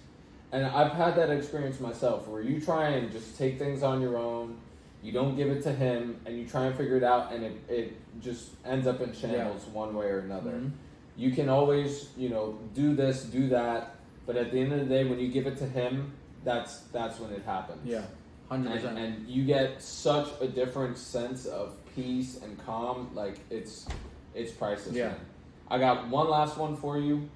And I've had that experience myself, where you try and just take things on your own, you don't give it to him, and you try and figure it out, and it just ends up in shambles one way or another. Mm-hmm. You can always, you know, do this, do that, but at the end of the day, when you give it to him, that's when it happens. Yeah, 100%. And you get such a different sense of peace and calm. Like, it's priceless, man. I got one last one for you,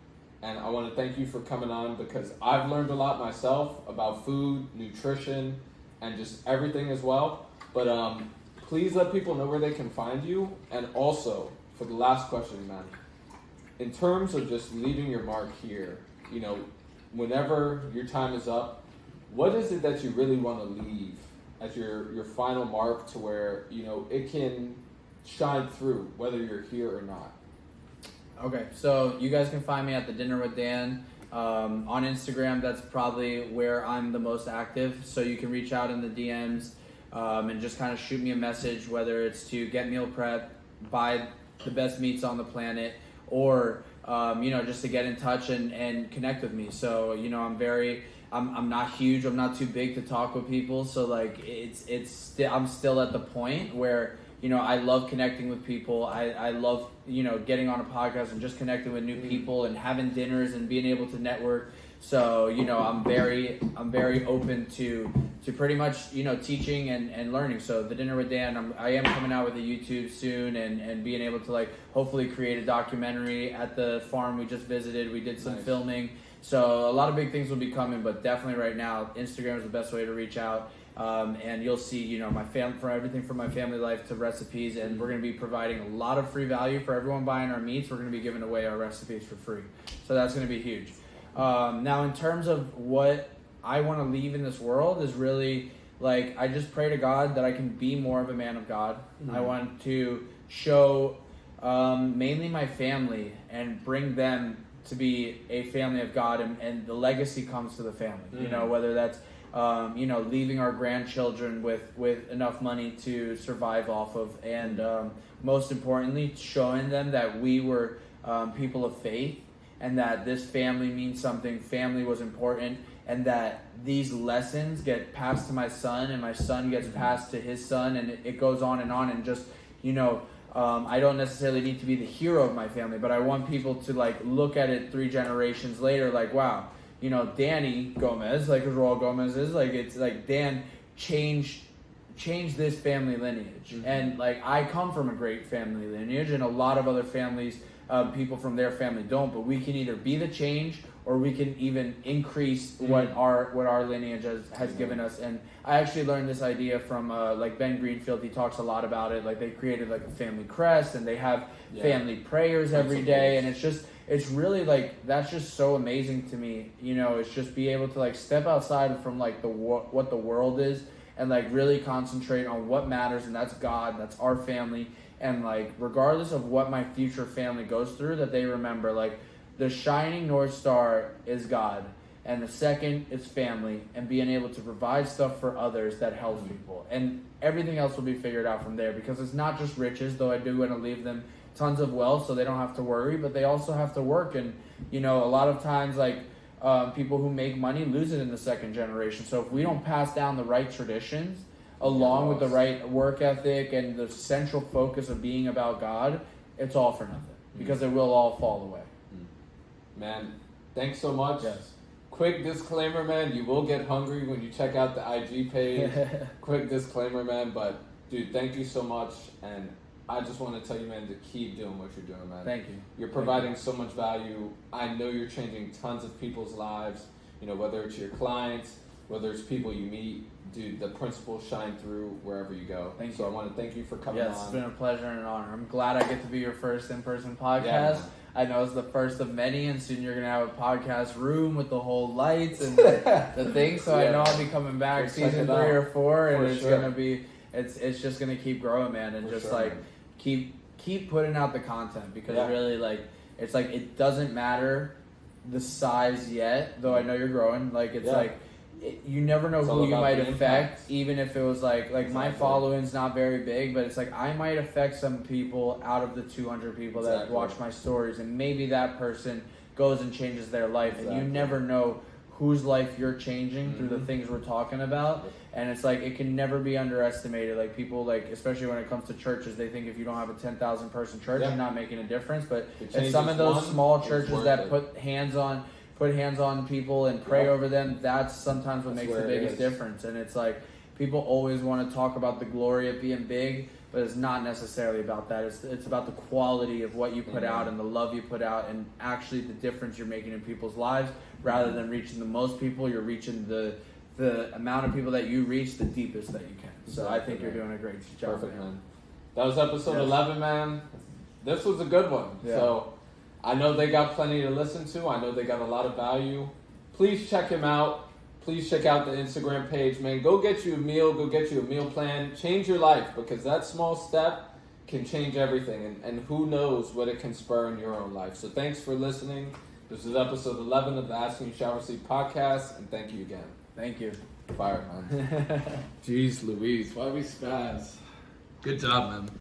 and I want to thank you for coming on, because I've learned a lot myself about food, nutrition, and just everything as well. But please let people know where they can find you. And also, for the last question, man, in terms of just leaving your mark here, you know, whenever your time is up, what is it that you really want to leave as your final mark, to where, you know, it can shine through whether you're here or not? Okay, so you guys can find me at The Dinner with Dan. On Instagram, that's probably where I'm the most active. So you can reach out in the DMs and just kind of shoot me a message, whether it's to get meal prep, buy the best meats on the planet, or you know, just to get in touch and connect with me. So, you know, I'm not huge, I'm not too big to talk with people. So like I'm still at the point where, you know, I love connecting with people. I love, you know, getting on a podcast and just connecting with new people and having dinners and being able to network. So, you know, I'm very open to pretty much, you know, teaching and learning. So The Dinner with Dan, I am coming out with a YouTube soon, and being able to like hopefully create a documentary at the farm we just visited. We did some filming. So a lot of big things will be coming, but definitely right now, Instagram is the best way to reach out. And you'll see, you know, for everything from my family life to recipes, and we're going to be providing a lot of free value for everyone buying our meats. We're going to be giving away our recipes for free. So that's going to be huge. Now, in terms of what I want to leave in this world, is really like, I just pray to God that I can be more of a man of God. Mm-hmm. I want to show mainly my family and bring them to be a family of God, and the legacy comes to the family. Mm-hmm. You know, whether that's you know, leaving our grandchildren with enough money to survive off of, and most importantly, showing them that we were people of faith, and that this family means something, family was important, and that these lessons get passed to my son, and my son gets passed to his son, and it goes on, and just, you know, I don't necessarily need to be the hero of my family, but I want people to like look at it 3 generations later, like, wow, you know, Danny Gomez, like Raul Gomez is, like, it's like Dan changed this family lineage. Mm-hmm. And like, I come from a great family lineage, and a lot of other families, people from their family don't, but we can either be the change, or we can even increase what our lineage has given us. And I actually learned this idea from like Ben Greenfield. He talks a lot about it. Like, they created like a family crest, and they have family prayers every day, and it's really like, that's just so amazing to me. You know, it's just be able to like step outside from like what the world is, and like really concentrate on what matters, and that's God, that's our family. And like regardless of what my future family goes through, that they remember like the shining North Star is God, and the second is family, and being able to provide stuff for others that helps people, and everything else will be figured out from there, because it's not just riches, though I do want to leave them tons of wealth so they don't have to worry, but they also have to work. And you know, a lot of times like people who make money lose it in the second generation. So if we don't pass down the right traditions along with the right work ethic and the central focus of being about God, it's all for nothing, because it will all fall away. Man, thanks so much. Yes. Quick disclaimer, man, you will get hungry when you check out the IG page. Quick disclaimer, man, but dude, thank you so much, and I just want to tell you, man, to keep doing what you're doing, man. Thank you. You're providing so much value. I know you're changing tons of people's lives, you know, whether it's your clients, whether it's people you meet. Dude, the principles shine through wherever you go. Thank so you. I want to thank you for coming on. Yes, it's been a pleasure and an honor. I'm glad I get to be your first in-person podcast. Yeah, I know it's the first of many, and soon you're going to have a podcast room with the whole lights and the thing. So I know I'll be coming back season 3 or 4, and it's going to be, it's just going to keep growing, man. And just like keep putting out the content, because really like, it's like, it doesn't matter the size yet, though I know you're growing. Like it's like, you never know who you might affect, even if it was like my following's not very big, but it's like I might affect some people out of the 200 people that watch my stories, and maybe that person goes and changes their life, and you never know whose life you're changing through the things we're talking about. And it's like, it can never be underestimated. Like people, like especially when it comes to churches, they think if you don't have a 10,000 person church, you're not making a difference. But it's some of those small churches that put hands on people and pray over them, that's sometimes what makes the biggest difference. And it's like, people always want to talk about the glory of being big, but it's not necessarily about that. It's about the quality of what you put out and the love you put out, and actually the difference you're making in people's lives. Rather than reaching the most people, you're reaching the amount of people that you reach the deepest that you can. So I think you're doing a great job. Perfect, man. That was episode 11, man. This was a good one. So I know they got plenty to listen to. I know they got a lot of value. Please check him out. Please check out the Instagram page, man. Go get you a meal. Go get you a meal plan. Change your life, because that small step can change everything. And who knows what it can spur in your own life. So thanks for listening. This is episode 11 of the Asking You Shall Receive podcast. And thank you again. Thank you. Fire, man. Jeez Louise. Why we spaz? Good job, man.